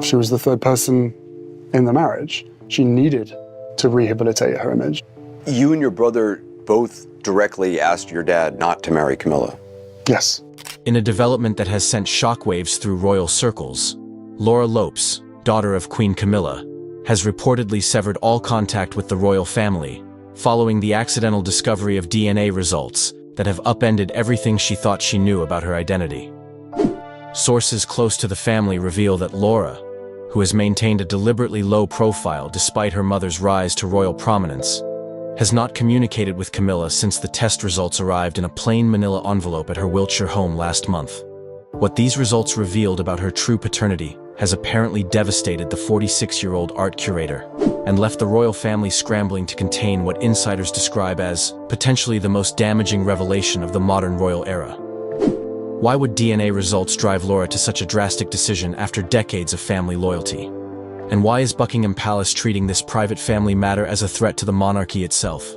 She was the third person in the marriage. She needed to rehabilitate her image. You and your brother both directly asked your dad not to marry Camilla. Yes. In a development that has sent shockwaves through royal circles, Laura Lopes, daughter of Queen Camilla, has reportedly severed all contact with the royal family, following the accidental discovery of DNA results that have upended everything she thought she knew about her identity. Sources close to the family reveal that Laura, who has maintained a deliberately low profile despite her mother's rise to royal prominence, has not communicated with Camilla since the test results arrived in a plain manila envelope at her Wiltshire home last month. What these results revealed about her true paternity has apparently devastated the 46-year-old art curator and left the royal family scrambling to contain what insiders describe as potentially the most damaging revelation of the modern royal era. Why would DNA results drive Laura to such a drastic decision after decades of family loyalty? And why is Buckingham Palace treating this private family matter as a threat to the monarchy itself?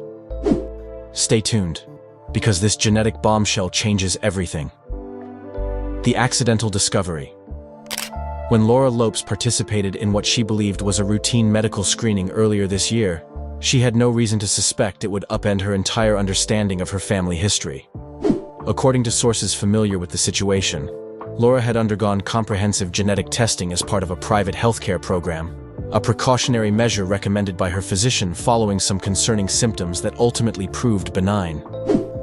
Stay tuned, because this genetic bombshell changes everything. The accidental discovery. When Laura Lopes participated in what she believed was a routine medical screening earlier this year, she had no reason to suspect it would upend her entire understanding of her family history. According to sources familiar with the situation, Laura had undergone comprehensive genetic testing as part of a private healthcare program, a precautionary measure recommended by her physician following some concerning symptoms that ultimately proved benign.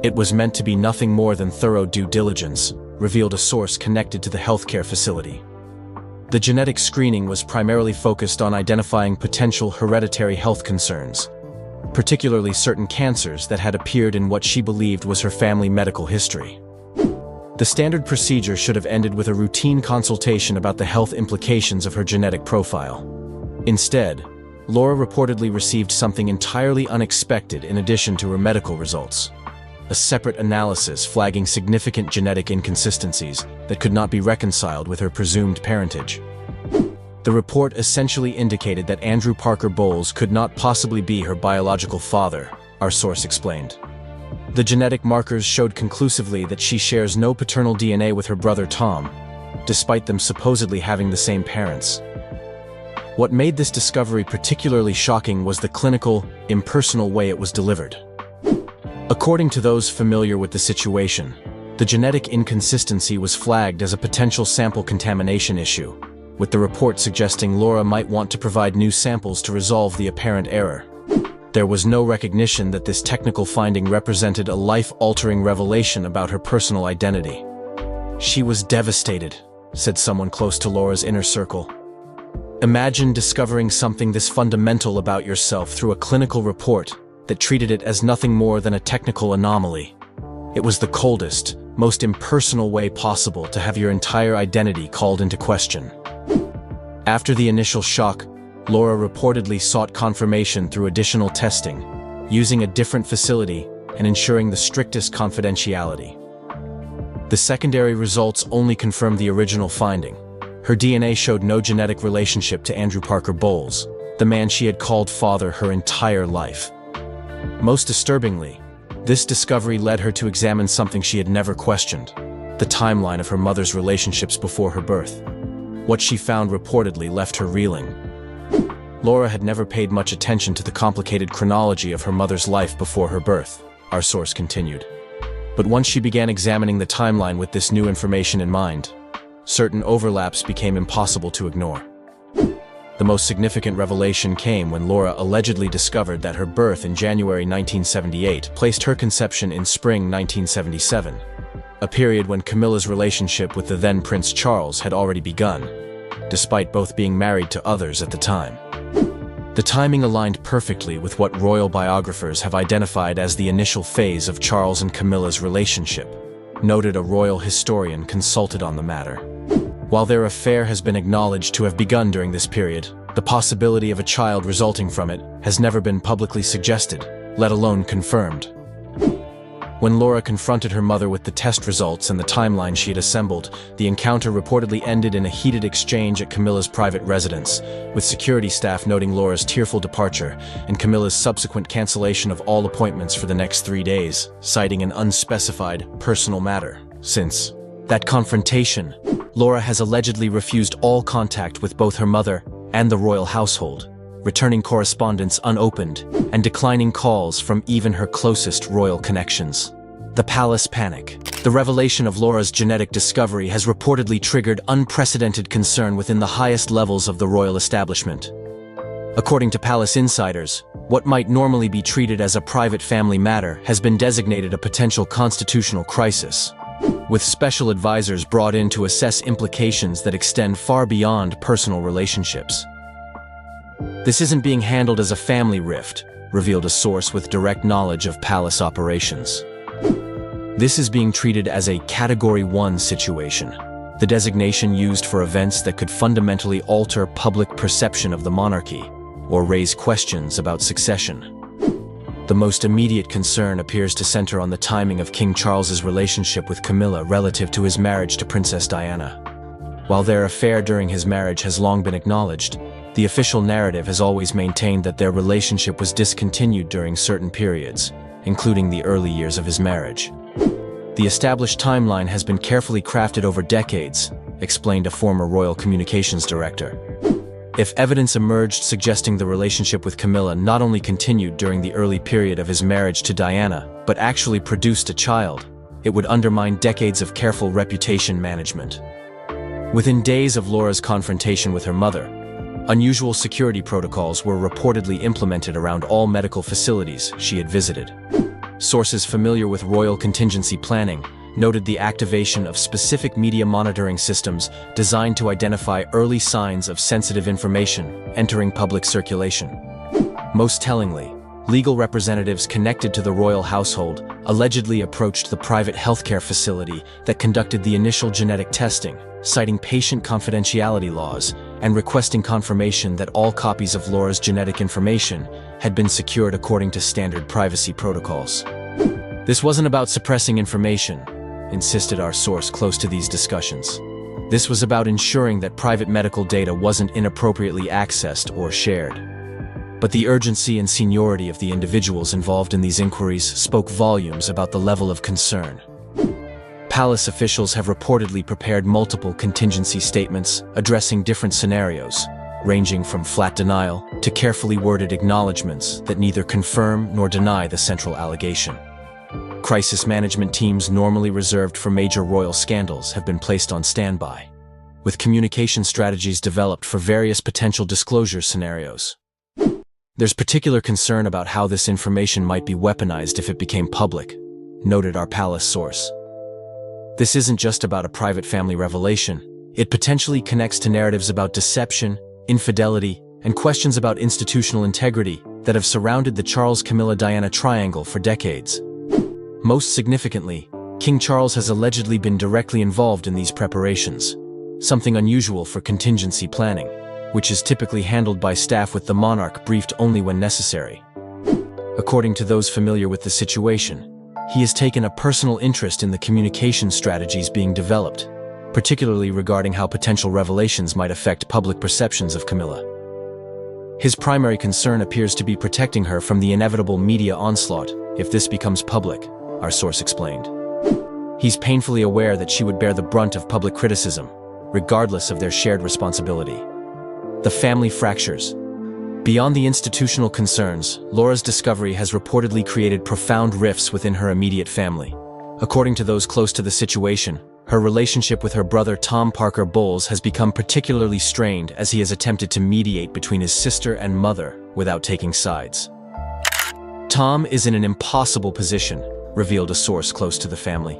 It was meant to be nothing more than thorough due diligence, revealed a source connected to the healthcare facility. The genetic screening was primarily focused on identifying potential hereditary health concerns, particularly certain cancers that had appeared in what she believed was her family medical history. The standard procedure should have ended with a routine consultation about the health implications of her genetic profile. Instead, Laura reportedly received something entirely unexpected in addition to her medical results: a separate analysis flagging significant genetic inconsistencies that could not be reconciled with her presumed parentage. The report essentially indicated that Andrew Parker Bowles could not possibly be her biological father, our source explained. The genetic markers showed conclusively that she shares no paternal DNA with her brother Tom, despite them supposedly having the same parents. What made this discovery particularly shocking was the clinical, impersonal way it was delivered. According to those familiar with the situation, the genetic inconsistency was flagged as a potential sample contamination issue, with the report suggesting Laura might want to provide new samples to resolve the apparent error. There was no recognition that this technical finding represented a life-altering revelation about her personal identity. She was devastated, said someone close to Laura's inner circle. Imagine discovering something this fundamental about yourself through a clinical report that treated it as nothing more than a technical anomaly. It was the coldest, most impersonal way possible to have your entire identity called into question. After the initial shock, Laura reportedly sought confirmation through additional testing, using a different facility and ensuring the strictest confidentiality. The secondary results only confirmed the original finding. Her DNA showed no genetic relationship to Andrew Parker Bowles, the man she had called father her entire life. Most disturbingly, this discovery led her to examine something she had never questioned: the timeline of her mother's relationships before her birth. What she found reportedly left her reeling. Laura had never paid much attention to the complicated chronology of her mother's life before her birth, our source continued. But once she began examining the timeline with this new information in mind, certain overlaps became impossible to ignore. The most significant revelation came when Laura allegedly discovered that her birth in January 1978 placed her conception in spring 1977, a period when Camilla's relationship with the then Prince Charles had already begun, despite both being married to others at the time. The timing aligned perfectly with what royal biographers have identified as the initial phase of Charles and Camilla's relationship, noted a royal historian consulted on the matter. While their affair has been acknowledged to have begun during this period, the possibility of a child resulting from it has never been publicly suggested, let alone confirmed. When Laura confronted her mother with the test results and the timeline she had assembled, the encounter reportedly ended in a heated exchange at Camilla's private residence, with security staff noting Laura's tearful departure and Camilla's subsequent cancellation of all appointments for the next 3 days, citing an unspecified personal matter, since That confrontation, Laura has allegedly refused all contact with both her mother and the royal household, returning correspondence unopened and declining calls from even her closest royal connections. The palace panic. The revelation of Laura's genetic discovery has reportedly triggered unprecedented concern within the highest levels of the royal establishment. According to palace insiders, what might normally be treated as a private family matter has been designated a potential constitutional crisis, with special advisors brought in to assess implications that extend far beyond personal relationships. This isn't being handled as a family rift, revealed a source with direct knowledge of palace operations. This is being treated as a Category 1 situation, the designation used for events that could fundamentally alter public perception of the monarchy or raise questions about succession. The most immediate concern appears to center on the timing of King Charles's relationship with Camilla relative to his marriage to Princess Diana. While their affair during his marriage has long been acknowledged, the official narrative has always maintained that their relationship was discontinued during certain periods, including the early years of his marriage. The established timeline has been carefully crafted over decades, explained a former royal communications director. If evidence emerged suggesting the relationship with Camilla not only continued during the early period of his marriage to Diana, but actually produced a child, it would undermine decades of careful reputation management. Within days of Laura's confrontation with her mother, unusual security protocols were reportedly implemented around all medical facilities she had visited. Sources familiar with royal contingency planning noted the activation of specific media monitoring systems designed to identify early signs of sensitive information entering public circulation. Most tellingly, legal representatives connected to the royal household allegedly approached the private healthcare facility that conducted the initial genetic testing, citing patient confidentiality laws and requesting confirmation that all copies of Laura's genetic information had been secured according to standard privacy protocols. This wasn't about suppressing information, insisted our source close to these discussions. This was about ensuring that private medical data wasn't inappropriately accessed or shared. But the urgency and seniority of the individuals involved in these inquiries spoke volumes about the level of concern. Palace officials have reportedly prepared multiple contingency statements addressing different scenarios, ranging from flat denial to carefully worded acknowledgments that neither confirm nor deny the central allegation. Crisis management teams normally reserved for major royal scandals have been placed on standby, with communication strategies developed for various potential disclosure scenarios. There's particular concern about how this information might be weaponized if it became public, noted our palace source. This isn't just about a private family revelation. It potentially connects to narratives about deception, infidelity, and questions about institutional integrity that have surrounded the Charles-Camilla-Diana triangle for decades. Most significantly, King Charles has allegedly been directly involved in these preparations, something unusual for contingency planning, which is typically handled by staff with the monarch briefed only when necessary. According to those familiar with the situation, he has taken a personal interest in the communication strategies being developed, particularly regarding how potential revelations might affect public perceptions of Camilla. His primary concern appears to be protecting her from the inevitable media onslaught if this becomes public, our source explained. He's painfully aware that she would bear the brunt of public criticism, regardless of their shared responsibility. The family fractures. Beyond the institutional concerns, Laura's discovery has reportedly created profound rifts within her immediate family. According to those close to the situation, her relationship with her brother Tom Parker Bowles has become particularly strained as he has attempted to mediate between his sister and mother without taking sides. Tom is in an impossible position, revealed a source close to the family.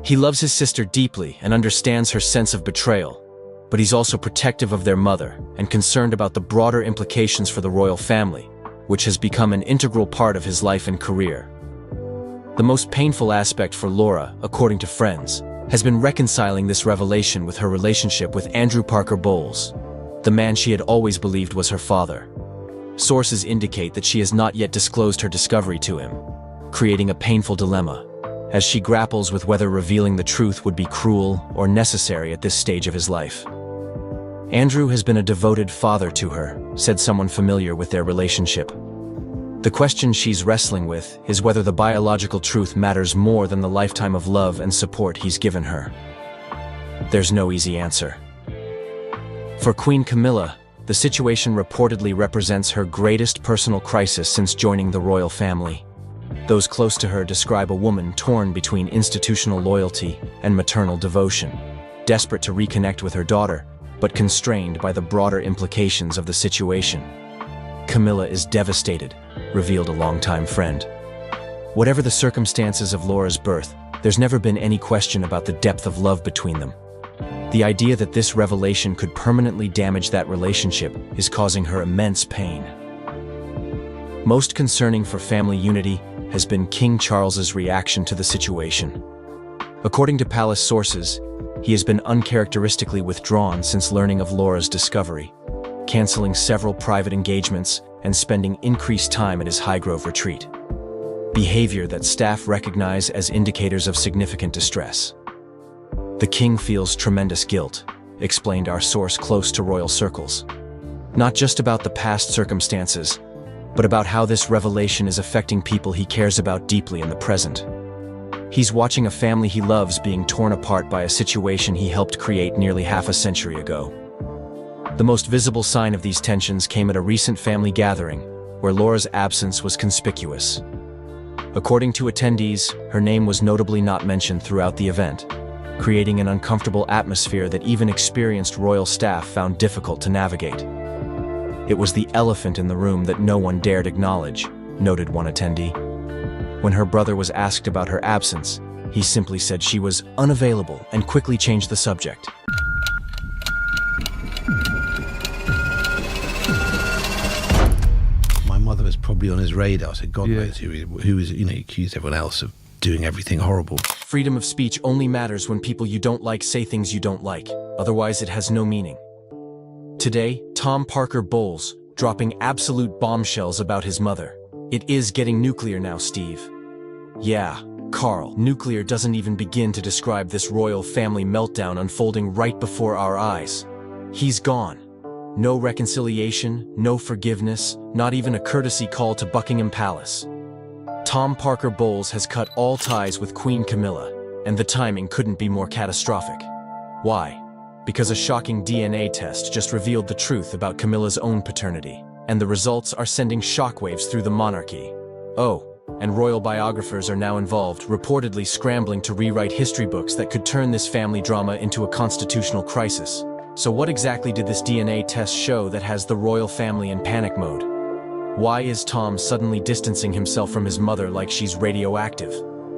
He loves his sister deeply and understands her sense of betrayal, but he's also protective of their mother and concerned about the broader implications for the royal family, which has become an integral part of his life and career. The most painful aspect for Laura, according to friends, has been reconciling this revelation with her relationship with Andrew Parker Bowles, the man she had always believed was her father. Sources indicate that she has not yet disclosed her discovery to him, creating a painful dilemma, as she grapples with whether revealing the truth would be cruel or necessary at this stage of his life. Andrew has been a devoted father to her, said someone familiar with their relationship. The question she's wrestling with is whether the biological truth matters more than the lifetime of love and support he's given her. There's no easy answer. For Queen Camilla, the situation reportedly represents her greatest personal crisis since joining the royal family. Those close to her describe a woman torn between institutional loyalty and maternal devotion, desperate to reconnect with her daughter, but constrained by the broader implications of the situation. Camilla is devastated, revealed a longtime friend. Whatever the circumstances of Laura's birth, there's never been any question about the depth of love between them. The idea that this revelation could permanently damage that relationship is causing her immense pain. Most concerning for family unity has been King Charles's reaction to the situation. According to palace sources, he has been uncharacteristically withdrawn since learning of Laura's discovery, canceling several private engagements and spending increased time at his Highgrove retreat. Behavior that staff recognize as indicators of significant distress. The king feels tremendous guilt, explained our source close to royal circles. Not just about the past circumstances, but about how this revelation is affecting people he cares about deeply in the present. He's watching a family he loves being torn apart by a situation he helped create nearly half a century ago. The most visible sign of these tensions came at a recent family gathering, where Laura's absence was conspicuous. According to attendees, her name was notably not mentioned throughout the event, creating an uncomfortable atmosphere that even experienced royal staff found difficult to navigate. It was the elephant in the room that no one dared acknowledge, noted one attendee. When her brother was asked about her absence, he simply said she was unavailable and quickly changed the subject. My mother was probably on his radar, so God knows who is, he accused everyone else of doing everything horrible. Freedom of speech only matters when people you don't like say things you don't like, otherwise it has no meaning. Today, Tom Parker Bowles, dropping absolute bombshells about his mother. It is getting nuclear now, Steve. Yeah, Carl, nuclear doesn't even begin to describe this royal family meltdown unfolding right before our eyes. He's gone. No reconciliation, no forgiveness, not even a courtesy call to Buckingham Palace. Tom Parker Bowles has cut all ties with Queen Camilla, and the timing couldn't be more catastrophic. Why? Because a shocking DNA test just revealed the truth about Camilla's own paternity, and the results are sending shockwaves through the monarchy. Oh, and royal biographers are now involved, reportedly scrambling to rewrite history books that could turn this family drama into a constitutional crisis. So what exactly did this DNA test show that has the royal family in panic mode? Why is Tom suddenly distancing himself from his mother like she's radioactive?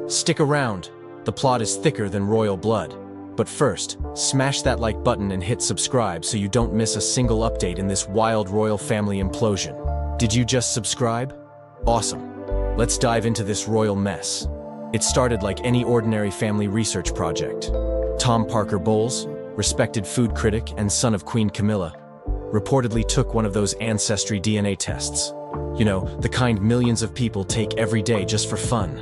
Stick around, the plot is thicker than royal blood. But first, smash that like button and hit subscribe so you don't miss a single update in this wild royal family implosion. Did you just subscribe? Awesome. Let's dive into this royal mess. It started like any ordinary family research project. Tom Parker Bowles, respected food critic and son of Queen Camilla, reportedly took one of those ancestry DNA tests. You know, the kind millions of people take every day just for fun.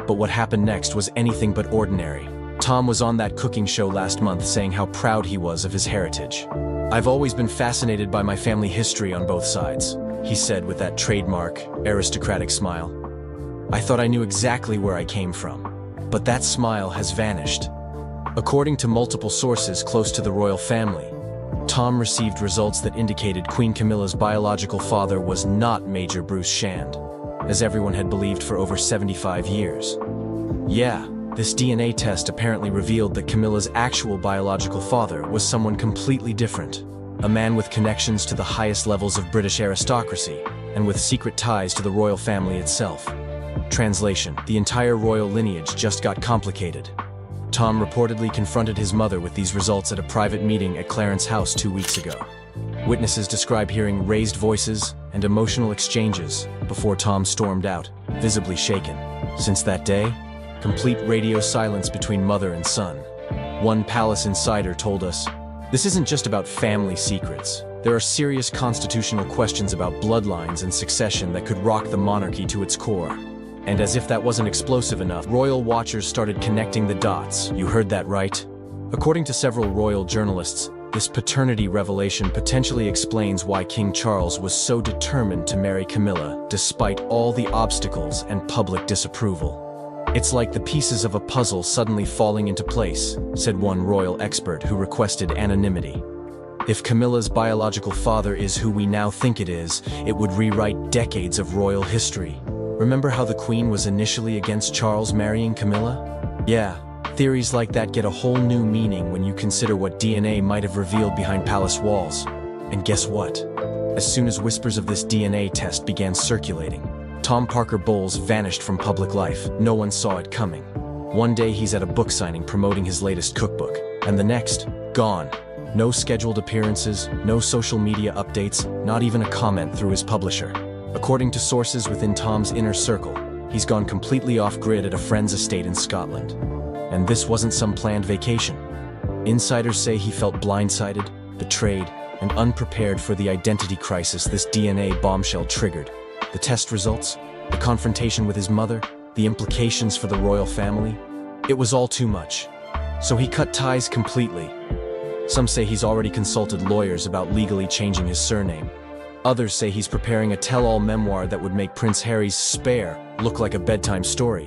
But what happened next was anything but ordinary. Tom was on that cooking show last month saying how proud he was of his heritage. "I've always been fascinated by my family history on both sides," he said with that trademark, aristocratic smile. "I thought I knew exactly where I came from. But that smile has vanished." According to multiple sources close to the royal family, Tom received results that indicated Queen Camilla's biological father was not Major Bruce Shand, as everyone had believed for over 75 years. Yeah, this DNA test apparently revealed that Camilla's actual biological father was someone completely different, a man with connections to the highest levels of British aristocracy, and with secret ties to the royal family itself. Translation: the entire royal lineage just got complicated. Tom reportedly confronted his mother with these results at a private meeting at Clarence House 2 weeks ago. Witnesses describe hearing raised voices and emotional exchanges before Tom stormed out, visibly shaken. Since that day, complete radio silence between mother and son. One palace insider told us, "This isn't just about family secrets. There are serious constitutional questions about bloodlines and succession that could rock the monarchy to its core." And as if that wasn't explosive enough, royal watchers started connecting the dots. You heard that right? According to several royal journalists, this paternity revelation potentially explains why King Charles was so determined to marry Camilla despite all the obstacles and public disapproval. It's like the pieces of a puzzle suddenly falling into place, said one royal expert who requested anonymity. If Camilla's biological father is who we now think it would rewrite decades of royal history. Remember how the Queen was initially against Charles marrying Camilla? Yeah, theories like that get a whole new meaning when you consider what DNA might have revealed behind palace walls. And guess what? As soon as whispers of this DNA test began circulating, Tom Parker Bowles vanished from public life. No one saw it coming. One day he's at a book signing promoting his latest cookbook, and the next, gone. No scheduled appearances, no social media updates, not even a comment through his publisher. According to sources within Tom's inner circle, he's gone completely off-grid at a friend's estate in Scotland. And this wasn't some planned vacation. Insiders say he felt blindsided, betrayed, and unprepared for the identity crisis this DNA bombshell triggered. The test results, the confrontation with his mother, the implications for the royal family. It was all too much. So he cut ties completely. Some say he's already consulted lawyers about legally changing his surname. Others say he's preparing a tell-all memoir that would make Prince Harry's Spare look like a bedtime story.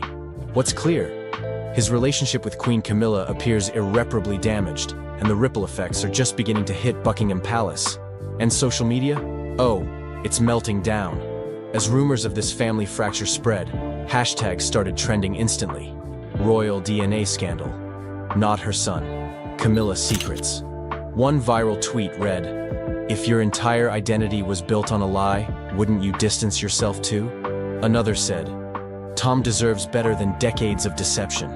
What's clear? His relationship with Queen Camilla appears irreparably damaged, and the ripple effects are just beginning to hit Buckingham Palace. And social media? Oh, it's melting down. As rumors of this family fracture spread, hashtags started trending instantly. Royal DNA scandal. Not her son. Camilla secrets. One viral tweet read, "If your entire identity was built on a lie, wouldn't you distance yourself too?" Another said, "Tom deserves better than decades of deception.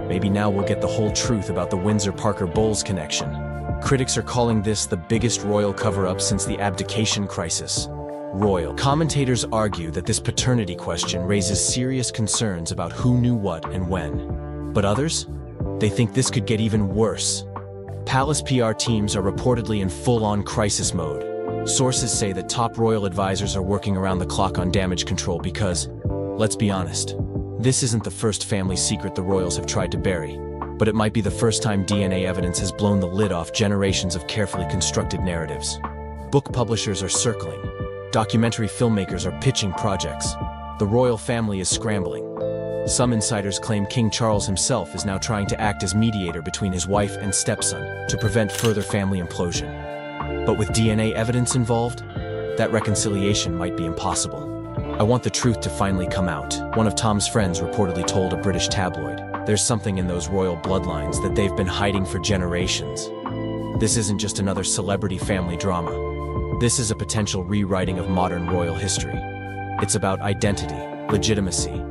Maybe now we'll get the whole truth about the Windsor-Parker Bowles connection." Critics are calling this the biggest royal cover-up since the abdication crisis. Royal commentators argue that this paternity question raises serious concerns about who knew what and when. But others? They think this could get even worse. Palace PR teams are reportedly in full-on crisis mode. Sources say that top royal advisors are working around the clock on damage control because, let's be honest, this isn't the first family secret the royals have tried to bury, but it might be the first time DNA evidence has blown the lid off generations of carefully constructed narratives. Book publishers are circling. Documentary filmmakers are pitching projects. The royal family is scrambling. Some insiders claim King Charles himself is now trying to act as mediator between his wife and stepson to prevent further family implosion. But with DNA evidence involved, that reconciliation might be impossible. "I want the truth to finally come out," one of Tom's friends reportedly told a British tabloid. "There's something in those royal bloodlines that they've been hiding for generations. This isn't just another celebrity family drama. This is a potential rewriting of modern royal history. It's about identity, legitimacy,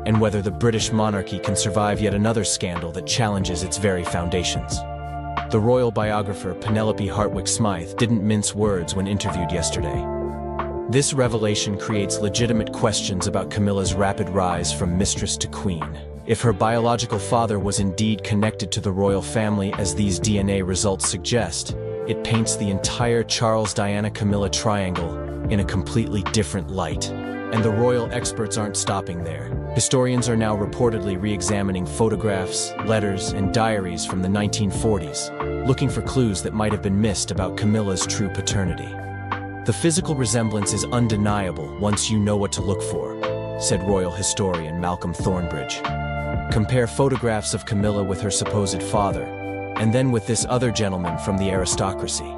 and whether the British monarchy can survive yet another scandal that challenges its very foundations." The royal biographer Penelope Hartwick-Smythe didn't mince words when interviewed yesterday. This revelation creates legitimate questions about Camilla's rapid rise from mistress to queen. If her biological father was indeed connected to the royal family as these DNA results suggest, it paints the entire Charles-Diana-Camilla triangle in a completely different light. And the royal experts aren't stopping there. Historians are now reportedly re-examining photographs, letters, and diaries from the 1940s, looking for clues that might have been missed about Camilla's true paternity. "The physical resemblance is undeniable once you know what to look for," said royal historian Malcolm Thornbridge. "Compare photographs of Camilla with her supposed father, and then with this other gentleman from the aristocracy.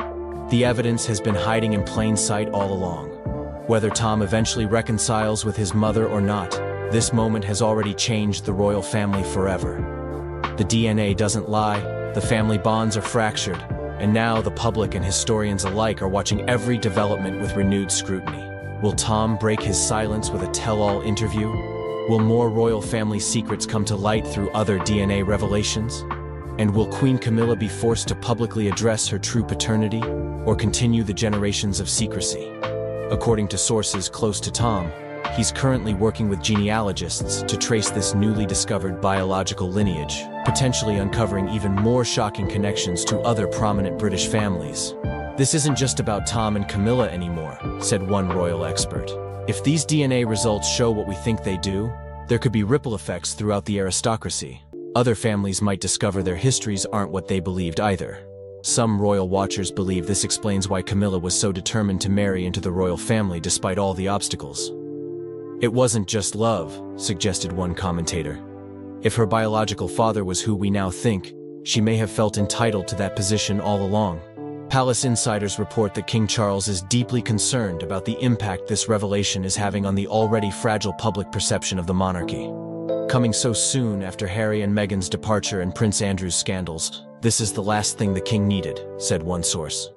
The evidence has been hiding in plain sight all along. Whether Tom eventually reconciles with his mother or not, this moment has already changed the royal family forever. The DNA doesn't lie, the family bonds are fractured, and now the public and historians alike are watching every development with renewed scrutiny. Will Tom break his silence with a tell-all interview? Will more royal family secrets come to light through other DNA revelations? And will Queen Camilla be forced to publicly address her true paternity, or continue the generations of secrecy? According to sources close to Tom, he's currently working with genealogists to trace this newly discovered biological lineage, potentially uncovering even more shocking connections to other prominent British families. "This isn't just about Tom and Camilla anymore," said one royal expert. "If these DNA results show what we think they do, there could be ripple effects throughout the aristocracy. Other families might discover their histories aren't what they believed either." Some royal watchers believe this explains why Camilla was so determined to marry into the royal family despite all the obstacles. "It wasn't just love," suggested one commentator. If her biological father was who we now think, she may have felt entitled to that position all along. Palace insiders report that King Charles is deeply concerned about the impact this revelation is having on the already fragile public perception of the monarchy. Coming so soon after Harry and Meghan's departure and Prince Andrew's scandals, this is the last thing the king needed, said one source.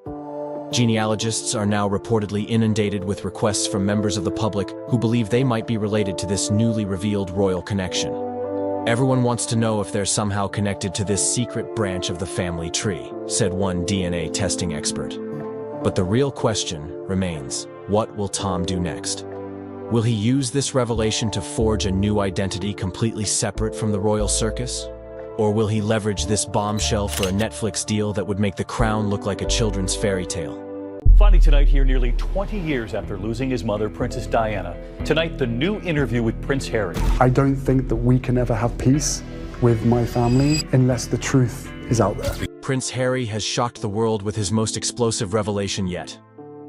Genealogists are now reportedly inundated with requests from members of the public who believe they might be related to this newly revealed royal connection. Everyone wants to know if they're somehow connected to this secret branch of the family tree, said one DNA testing expert. But the real question remains, what will Tom do next? Will he use this revelation to forge a new identity completely separate from the royal circus? Or will he leverage this bombshell for a Netflix deal that would make the crown look like a children's fairy tale? Finally tonight here, nearly 20 years after losing his mother, Princess Diana. Tonight, the new interview with Prince Harry. I don't think that we can ever have peace with my family unless the truth is out there. Prince Harry has shocked the world with his most explosive revelation yet,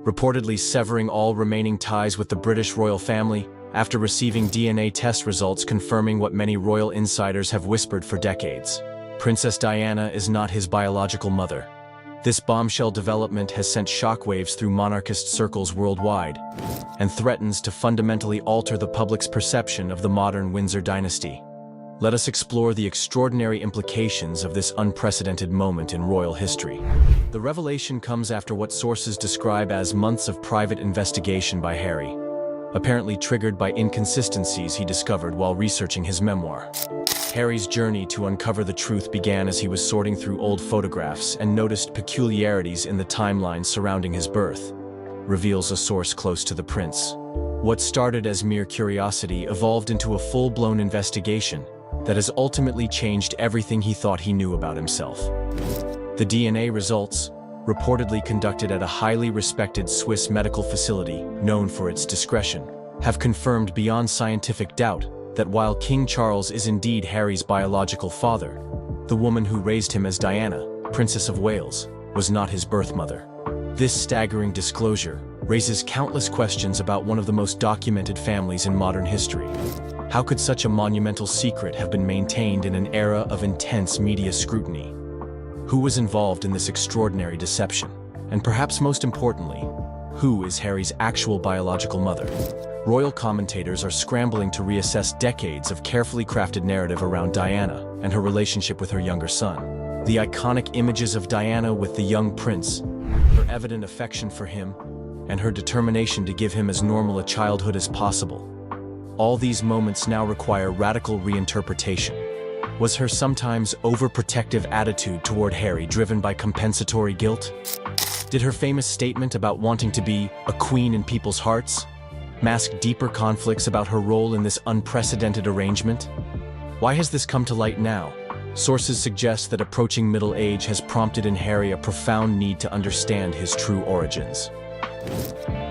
reportedly severing all remaining ties with the British royal family after receiving DNA test results confirming what many royal insiders have whispered for decades. Princess Diana is not his biological mother. This bombshell development has sent shockwaves through monarchist circles worldwide and threatens to fundamentally alter the public's perception of the modern Windsor dynasty. Let us explore the extraordinary implications of this unprecedented moment in royal history. The revelation comes after what sources describe as months of private investigation by Harry, apparently triggered by inconsistencies he discovered while researching his memoir. Harry's journey to uncover the truth began as he was sorting through old photographs and noticed peculiarities in the timeline surrounding his birth, reveals a source close to the prince. What started as mere curiosity evolved into a full-blown investigation that has ultimately changed everything he thought he knew about himself. The DNA results, reportedly conducted at a highly respected Swiss medical facility known for its discretion, have confirmed beyond scientific doubt that while King Charles is indeed Harry's biological father, the woman who raised him as Diana, Princess of Wales, was not his birth mother. This staggering disclosure raises countless questions about one of the most documented families in modern history. How could such a monumental secret have been maintained in an era of intense media scrutiny? Who was involved in this extraordinary deception? And perhaps most importantly, who is Harry's actual biological mother? Royal commentators are scrambling to reassess decades of carefully crafted narrative around Diana and her relationship with her younger son. The iconic images of Diana with the young prince, her evident affection for him, and her determination to give him as normal a childhood as possible. All these moments now require radical reinterpretation. Was her sometimes overprotective attitude toward Harry driven by compensatory guilt? Did her famous statement about wanting to be a queen in people's hearts mask deeper conflicts about her role in this unprecedented arrangement? Why has this come to light now? Sources suggest that approaching middle age has prompted in Harry a profound need to understand his true origins.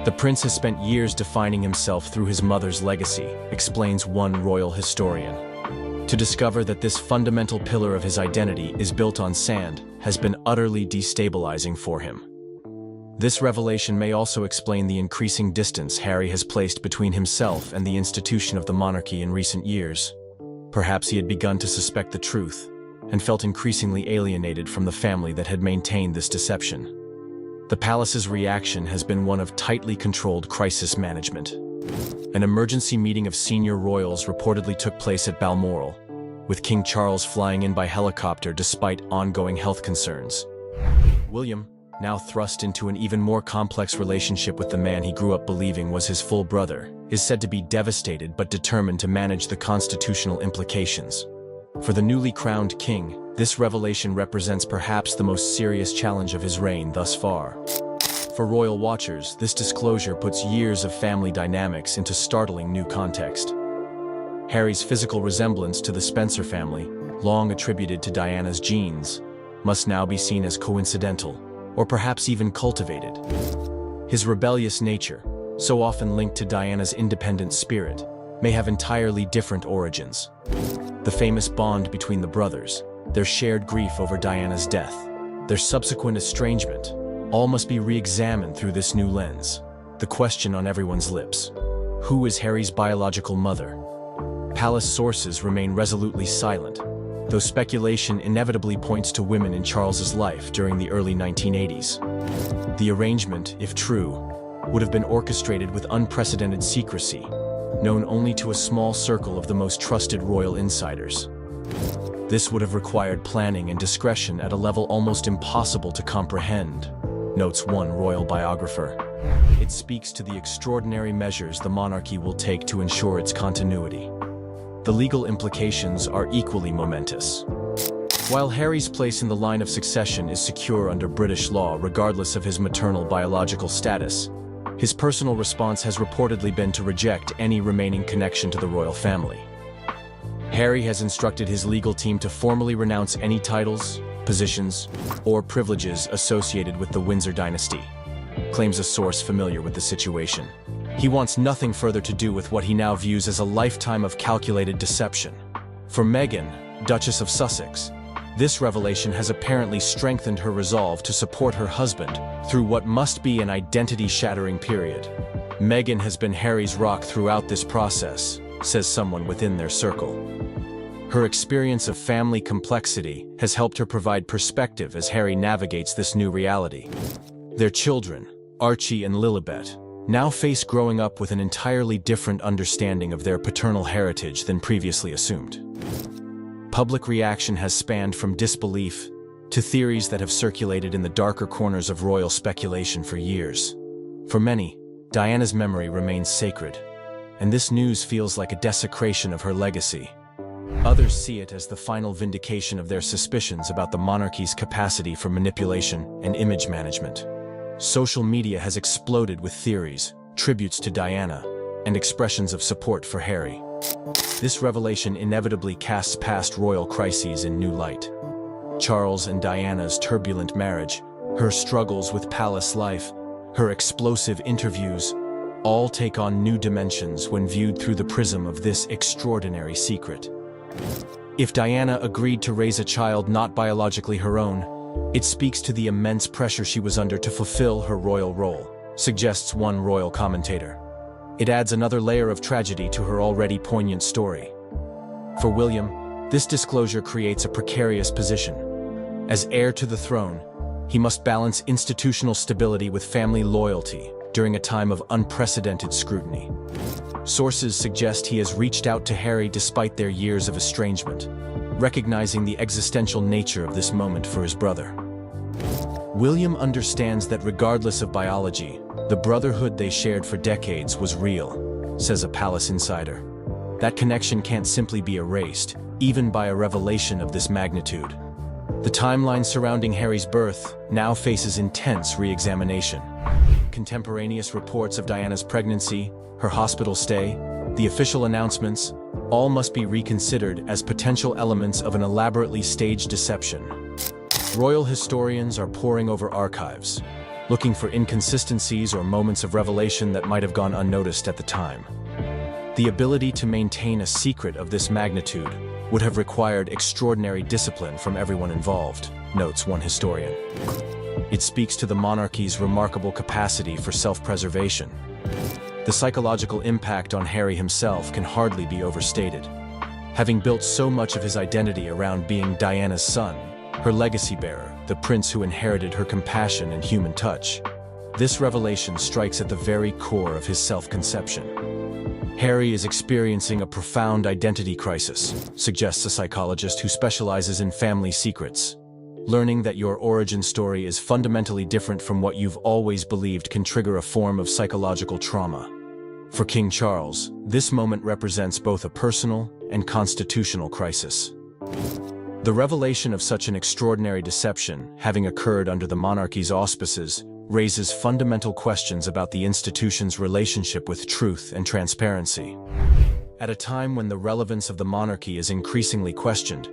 The prince has spent years defining himself through his mother's legacy, explains one royal historian. To discover that this fundamental pillar of his identity is built on sand has been utterly destabilizing for him. This revelation may also explain the increasing distance Harry has placed between himself and the institution of the monarchy in recent years. Perhaps he had begun to suspect the truth and felt increasingly alienated from the family that had maintained this deception. The palace's reaction has been one of tightly controlled crisis management. An emergency meeting of senior royals reportedly took place at Balmoral, with King Charles flying in by helicopter despite ongoing health concerns. William, now thrust into an even more complex relationship with the man he grew up believing was his full brother, is said to be devastated but determined to manage the constitutional implications. For the newly crowned king, this revelation represents perhaps the most serious challenge of his reign thus far. For royal watchers, this disclosure puts years of family dynamics into startling new context. Harry's physical resemblance to the Spencer family, long attributed to Diana's genes, must now be seen as coincidental, or perhaps even cultivated. His rebellious nature, so often linked to Diana's independent spirit, may have entirely different origins. The famous bond between the brothers, their shared grief over Diana's death, their subsequent estrangement, all must be re-examined through this new lens. The question on everyone's lips: who is Harry's biological mother? palace sources remain resolutely silent, though speculation inevitably points to women in Charles's life during the early 1980s. The arrangement, if true, would have been orchestrated with unprecedented secrecy, known only to a small circle of the most trusted royal insiders. This would have required planning and discretion at a level almost impossible to comprehend, notes one royal biographer. It speaks to the extraordinary measures the monarchy will take to ensure its continuity. The legal implications are equally momentous. While Harry's place in the line of succession is secure under British law regardless of his maternal biological status, his personal response has reportedly been to reject any remaining connection to the royal family. Harry has instructed his legal team to formally renounce any titles, positions, or privileges associated with the Windsor dynasty, claims a source familiar with the situation. He wants nothing further to do with what he now views as a lifetime of calculated deception. For Meghan, Duchess of Sussex, this revelation has apparently strengthened her resolve to support her husband through what must be an identity-shattering period. Meghan has been Harry's rock throughout this process, says someone within their circle. Her experience of family complexity has helped her provide perspective as Harry navigates this new reality. Their children, Archie and Lilibet, now face growing up with an entirely different understanding of their paternal heritage than previously assumed. Public reaction has spanned from disbelief to theories that have circulated in the darker corners of royal speculation for years. For many, Diana's memory remains sacred, and this news feels like a desecration of her legacy. Others see it as the final vindication of their suspicions about the monarchy's capacity for manipulation and image management. Social media has exploded with theories, tributes to Diana, and expressions of support for Harry. This revelation inevitably casts past royal crises in new light. Charles and Diana's turbulent marriage, her struggles with palace life, her explosive interviews, all take on new dimensions when viewed through the prism of this extraordinary secret. If Diana agreed to raise a child not biologically her own, it speaks to the immense pressure she was under to fulfill her royal role, suggests one royal commentator. It adds another layer of tragedy to her already poignant story. For William, this disclosure creates a precarious position. As heir to the throne, he must balance institutional stability with family loyalty during a time of unprecedented scrutiny. Sources suggest he has reached out to Harry despite their years of estrangement, recognizing the existential nature of this moment for his brother. William understands that regardless of biology, the brotherhood they shared for decades was real, says a palace insider. That connection can't simply be erased, even by a revelation of this magnitude. The timeline surrounding Harry's birth now faces intense re-examination. Contemporaneous reports of Diana's pregnancy, her hospital stay, the official announcements, all must be reconsidered as potential elements of an elaborately staged deception. Royal historians are poring over archives, looking for inconsistencies or moments of revelation that might have gone unnoticed at the time. The ability to maintain a secret of this magnitude would have required extraordinary discipline from everyone involved, notes one historian. It speaks to the monarchy's remarkable capacity for self-preservation. The psychological impact on Harry himself can hardly be overstated. Having built so much of his identity around being Diana's son, her legacy bearer, the prince who inherited her compassion and human touch, this revelation strikes at the very core of his self-conception. Harry is experiencing a profound identity crisis, suggests a psychologist who specializes in family secrets. Learning that your origin story is fundamentally different from what you've always believed can trigger a form of psychological trauma. For King Charles, this moment represents both a personal and constitutional crisis. The revelation of such an extraordinary deception, having occurred under the monarchy's auspices, raises fundamental questions about the institution's relationship with truth and transparency. At a time when the relevance of the monarchy is increasingly questioned,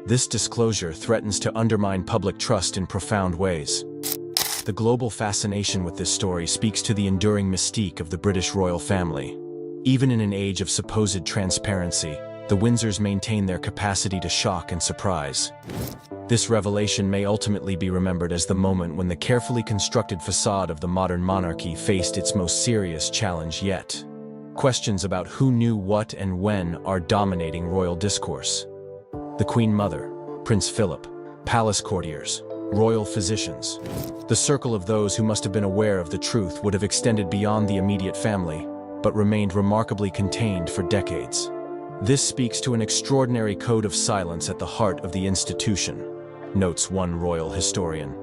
this disclosure threatens to undermine public trust in profound ways. The global fascination with this story speaks to the enduring mystique of the British royal family. Even in an age of supposed transparency, the Windsors maintain their capacity to shock and surprise. This revelation may ultimately be remembered as the moment when the carefully constructed facade of the modern monarchy faced its most serious challenge yet. Questions about who knew what and when are dominating royal discourse. The Queen Mother, Prince Philip, palace courtiers, royal physicians. The circle of those who must have been aware of the truth would have extended beyond the immediate family, but remained remarkably contained for decades. This speaks to an extraordinary code of silence at the heart of the institution, notes one royal historian.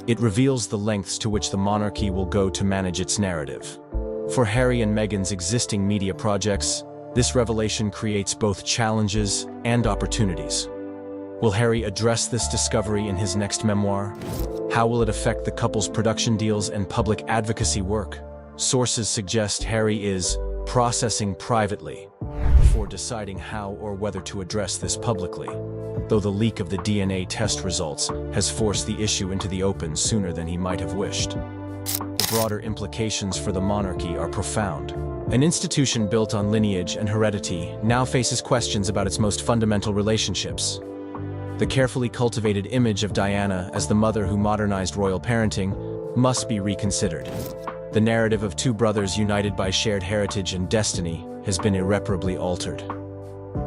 It reveals the lengths to which the monarchy will go to manage its narrative. For Harry and Meghan's existing media projects, this revelation creates both challenges and opportunities. Will Harry address this discovery in his next memoir? How will it affect the couple's production deals and public advocacy work? Sources suggest Harry is processing privately before deciding how or whether to address this publicly, though the leak of the DNA test results has forced the issue into the open sooner than he might have wished. The broader implications for the monarchy are profound. An institution built on lineage and heredity now faces questions about its most fundamental relationships. The carefully cultivated image of Diana as the mother who modernized royal parenting must be reconsidered. The narrative of two brothers united by shared heritage and destiny has been irreparably altered.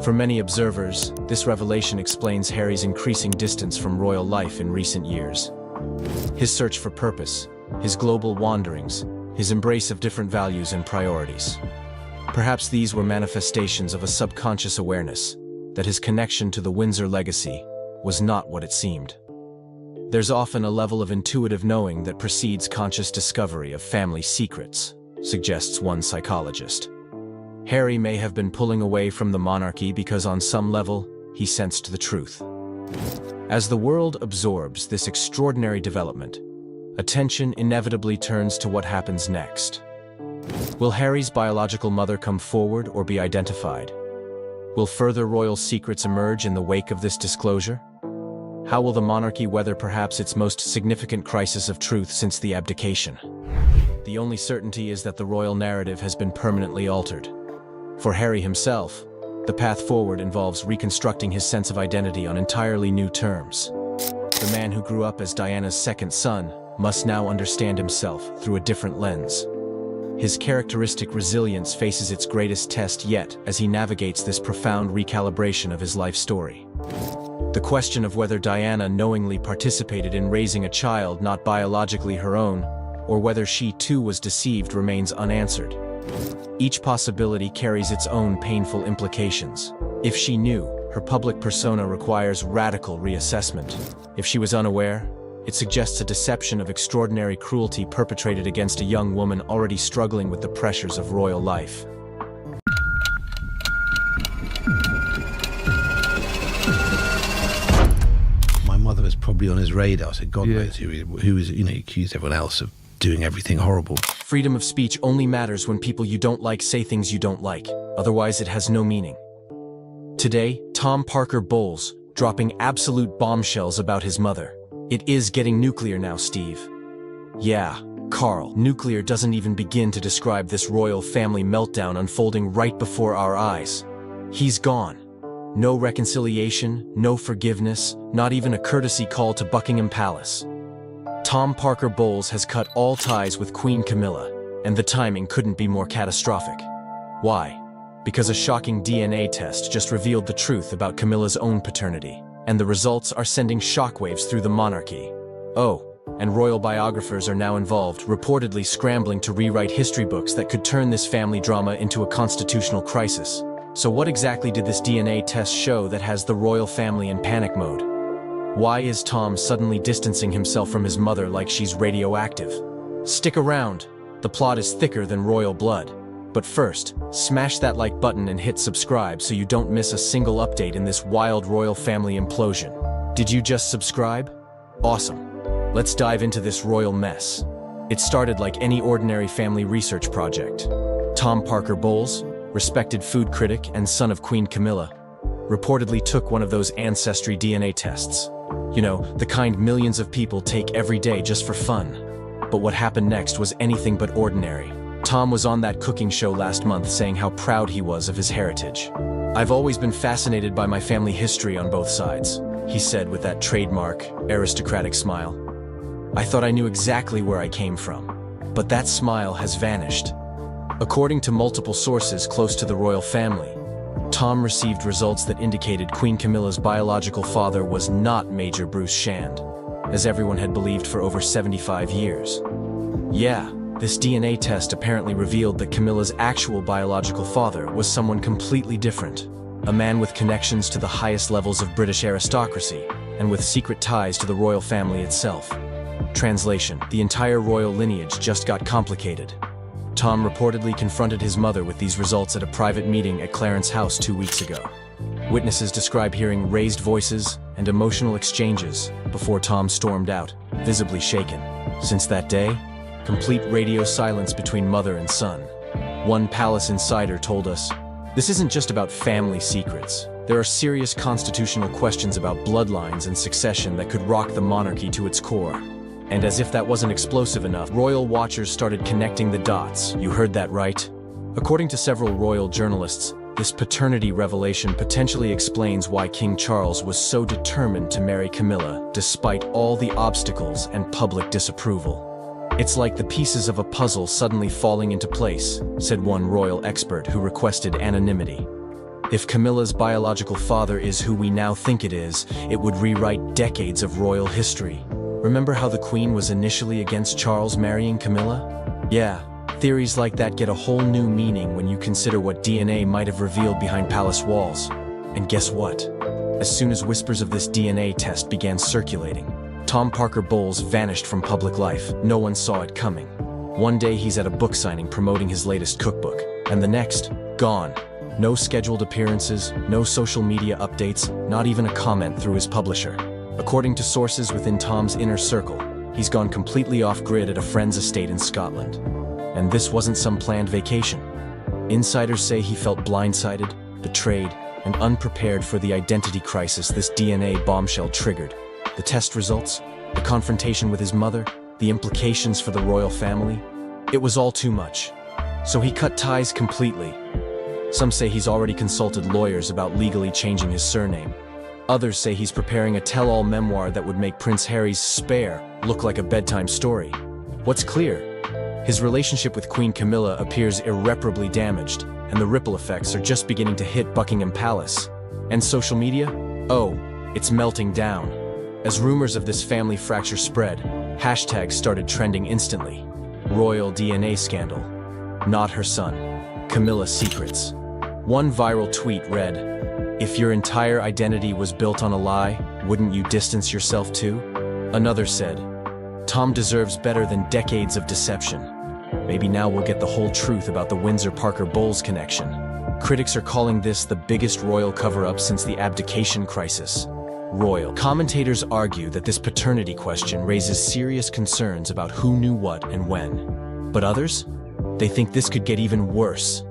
For many observers, this revelation explains Harry's increasing distance from royal life in recent years. His search for purpose, his global wanderings, his embrace of different values and priorities. Perhaps these were manifestations of a subconscious awareness that his connection to the Windsor legacy was not what it seemed. There's often a level of intuitive knowing that precedes conscious discovery of family secrets, suggests one psychologist. Harry may have been pulling away from the monarchy because on some level, he sensed the truth. As the world absorbs this extraordinary development, attention inevitably turns to what happens next. Will Harry's biological mother come forward or be identified? Will further royal secrets emerge in the wake of this disclosure? How will the monarchy weather perhaps its most significant crisis of truth since the abdication? The only certainty is that the royal narrative has been permanently altered. For Harry himself, the path forward involves reconstructing his sense of identity on entirely new terms. The man who grew up as Diana's second son must now understand himself through a different lens. His characteristic resilience faces its greatest test yet as he navigates this profound recalibration of his life story. The question of whether Diana knowingly participated in raising a child not biologically her own, or whether she too was deceived, remains unanswered. Each possibility carries its own painful implications. If she knew, her public persona requires radical reassessment. If she was unaware, it suggests a deception of extraordinary cruelty perpetrated against a young woman already struggling with the pressures of royal life. My mother was probably on his radar, so God knows who is, accused everyone else of doing everything horrible. Freedom of speech only matters when people you don't like say things you don't like. Otherwise, it has no meaning. Today, Tom Parker Bowles, dropping absolute bombshells about his mother. It is getting nuclear now, Steve. Yeah, Carl, nuclear doesn't even begin to describe this royal family meltdown unfolding right before our eyes. He's gone. No reconciliation, no forgiveness, not even a courtesy call to Buckingham Palace. Tom Parker Bowles has cut all ties with Queen Camilla, and the timing couldn't be more catastrophic. Why? Because a shocking DNA test just revealed the truth about Camilla's own paternity, and the results are sending shockwaves through the monarchy. Oh, and royal biographers are now involved, reportedly scrambling to rewrite history books that could turn this family drama into a constitutional crisis. So what exactly did this DNA test show that has the royal family in panic mode? Why is Tom suddenly distancing himself from his mother like she's radioactive? Stick around. The plot is thicker than royal blood. But first, smash that like button and hit subscribe so you don't miss a single update in this wild royal family implosion. Did you just subscribe? Awesome. Let's dive into this royal mess. It started like any ordinary family research project. Tom Parker Bowles, respected food critic and son of Queen Camilla, reportedly took one of those ancestry DNA tests. You know, the kind millions of people take every day just for fun. But what happened next was anything but ordinary. Tom was on that cooking show last month saying how proud he was of his heritage. "I've always been fascinated by my family history on both sides," he said with that trademark, aristocratic smile. "I thought I knew exactly where I came from, but that smile has vanished. According to multiple sources close to the royal family, Tom received results that indicated Queen Camilla's biological father was not Major Bruce Shand, as everyone had believed for over 75 years. Yeah, this DNA test apparently revealed that Camilla's actual biological father was someone completely different, a man with connections to the highest levels of British aristocracy, and with secret ties to the royal family itself. Translation: the entire royal lineage just got complicated. Tom reportedly confronted his mother with these results at a private meeting at Clarence's house 2 weeks ago. Witnesses describe hearing raised voices and emotional exchanges before Tom stormed out, visibly shaken. Since that day, complete radio silence between mother and son. One palace insider told us, "This isn't just about family secrets. There are serious constitutional questions about bloodlines and succession that could rock the monarchy to its core." And as if that wasn't explosive enough, royal watchers started connecting the dots. You heard that right? According to several royal journalists, this paternity revelation potentially explains why King Charles was so determined to marry Camilla, despite all the obstacles and public disapproval. "It's like the pieces of a puzzle suddenly falling into place," said one royal expert who requested anonymity. "If Camilla's biological father is who we now think it is, it would rewrite decades of royal history. Remember how the Queen was initially against Charles marrying Camilla? Yeah, theories like that get a whole new meaning when you consider what DNA might have revealed behind palace walls. And guess what? As soon as whispers of this DNA test began circulating, Tom Parker Bowles vanished from public life. No one saw it coming. One day he's at a book signing promoting his latest cookbook, and the next, gone. No scheduled appearances, no social media updates, not even a comment through his publisher. According to sources within Tom's inner circle, he's gone completely off-grid at a friend's estate in Scotland. And this wasn't some planned vacation. Insiders say he felt blindsided, betrayed, and unprepared for the identity crisis this DNA bombshell triggered. The test results, the confrontation with his mother, the implications for the royal family. It was all too much. So he cut ties completely. Some say he's already consulted lawyers about legally changing his surname. Others say he's preparing a tell-all memoir that would make Prince Harry's Spare look like a bedtime story. What's clear? His relationship with Queen Camilla appears irreparably damaged, and the ripple effects are just beginning to hit Buckingham Palace. And social media? Oh, it's melting down. As rumors of this family fracture spread, hashtags started trending instantly. Royal DNA scandal. Not her son. Camilla secrets. One viral tweet read, "If your entire identity was built on a lie, wouldn't you distance yourself too?" Another said, "Tom deserves better than decades of deception. Maybe now we'll get the whole truth about the Windsor-Parker Bowles connection." Critics are calling this the biggest royal cover-up since the abdication crisis. Royal commentators argue that this paternity question raises serious concerns about who knew what and when. But others? They think this could get even worse.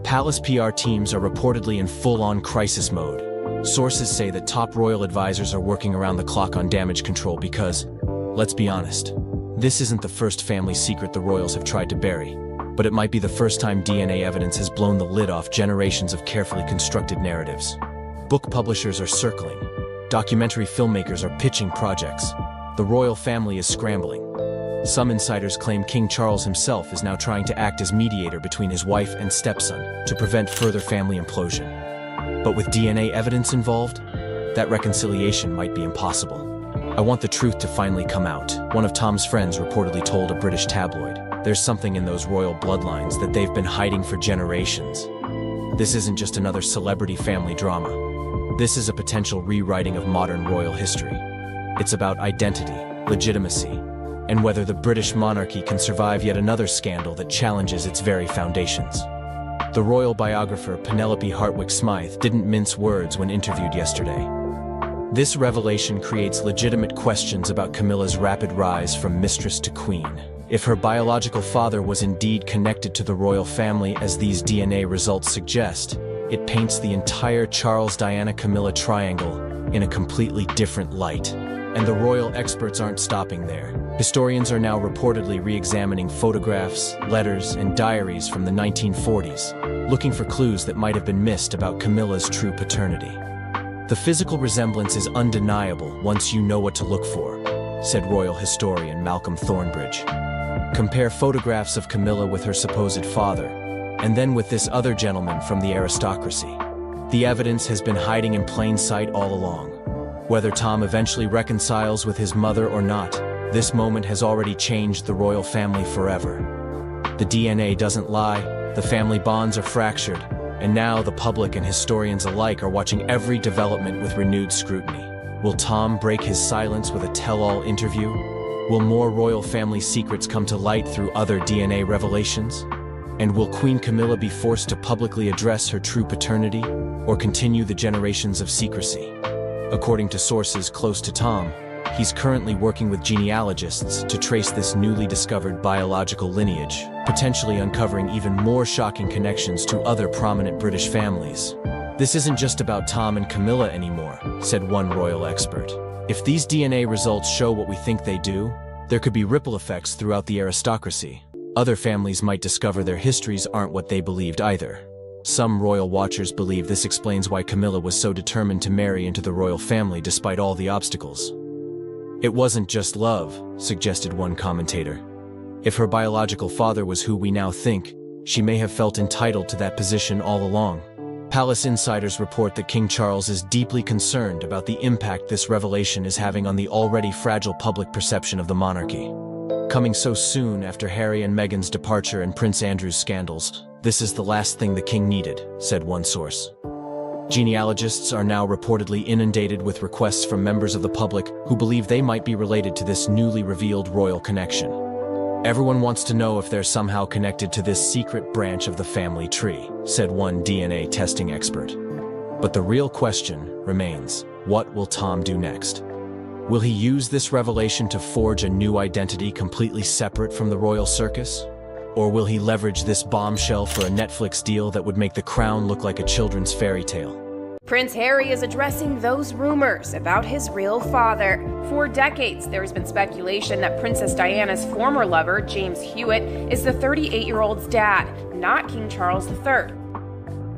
Palace PR teams are reportedly in full-on crisis mode. Sources say that top royal advisors are working around the clock on damage control because, let's be honest, this isn't the first family secret the royals have tried to bury, but it might be the first time DNA evidence has blown the lid off generations of carefully constructed narratives. Book publishers are circling. Documentary filmmakers are pitching projects. The royal family is scrambling. Some insiders claim King Charles himself is now trying to act as mediator between his wife and stepson to prevent further family implosion. But with DNA evidence involved, that reconciliation might be impossible. "I want the truth to finally come out," one of Tom's friends reportedly told a British tabloid. "There's something in those royal bloodlines that they've been hiding for generations. This isn't just another celebrity family drama. This is a potential rewriting of modern royal history. It's about identity, legitimacy, and whether the British monarchy can survive yet another scandal that challenges its very foundations." The royal biographer Penelope Hartwick-Smythe didn't mince words when interviewed yesterday. This revelation creates legitimate questions about Camilla's rapid rise from mistress to queen. If her biological father was indeed connected to the royal family as these DNA results suggest, it paints the entire Charles-Diana-Camilla triangle in a completely different light. And the royal experts aren't stopping there. Historians are now reportedly re-examining photographs, letters, and diaries from the 1940s, looking for clues that might have been missed about Camilla's true paternity. "The physical resemblance is undeniable once you know what to look for," said royal historian Malcolm Thornbridge. "Compare photographs of Camilla with her supposed father, and then with this other gentleman from the aristocracy. The evidence has been hiding in plain sight all along. Whether Tom eventually reconciles with his mother or not, this moment has already changed the royal family forever. The DNA doesn't lie, the family bonds are fractured, and now the public and historians alike are watching every development with renewed scrutiny. Will Tom break his silence with a tell-all interview? Will more royal family secrets come to light through other DNA revelations? And will Queen Camilla be forced to publicly address her true paternity, or continue the generations of secrecy? According to sources close to Tom, he's currently working with genealogists to trace this newly discovered biological lineage, potentially uncovering even more shocking connections to other prominent British families. This isn't just about Tom and Camilla anymore, said one royal expert. If these DNA results show what we think they do, there could be ripple effects throughout the aristocracy. Other families might discover their histories aren't what they believed either. Some royal watchers believe this explains why Camilla was so determined to marry into the royal family despite all the obstacles. It wasn't just love, suggested one commentator. If her biological father was who we now think, she may have felt entitled to that position all along. Palace insiders report that King Charles is deeply concerned about the impact this revelation is having on the already fragile public perception of the monarchy. Coming so soon after Harry and Meghan's departure and Prince Andrew's scandals, this is the last thing the king needed, said one source. Genealogists are now reportedly inundated with requests from members of the public who believe they might be related to this newly revealed royal connection. Everyone wants to know if they're somehow connected to this secret branch of the family tree, said one DNA testing expert. But the real question remains, what will Tom do next? Will he use this revelation to forge a new identity completely separate from the royal circus? Or will he leverage this bombshell for a Netflix deal that would make The Crown look like a children's fairy tale? Prince Harry is addressing those rumors about his real father. For decades, there has been speculation that Princess Diana's former lover, James Hewitt, is the 38-year-old's dad, not King Charles III.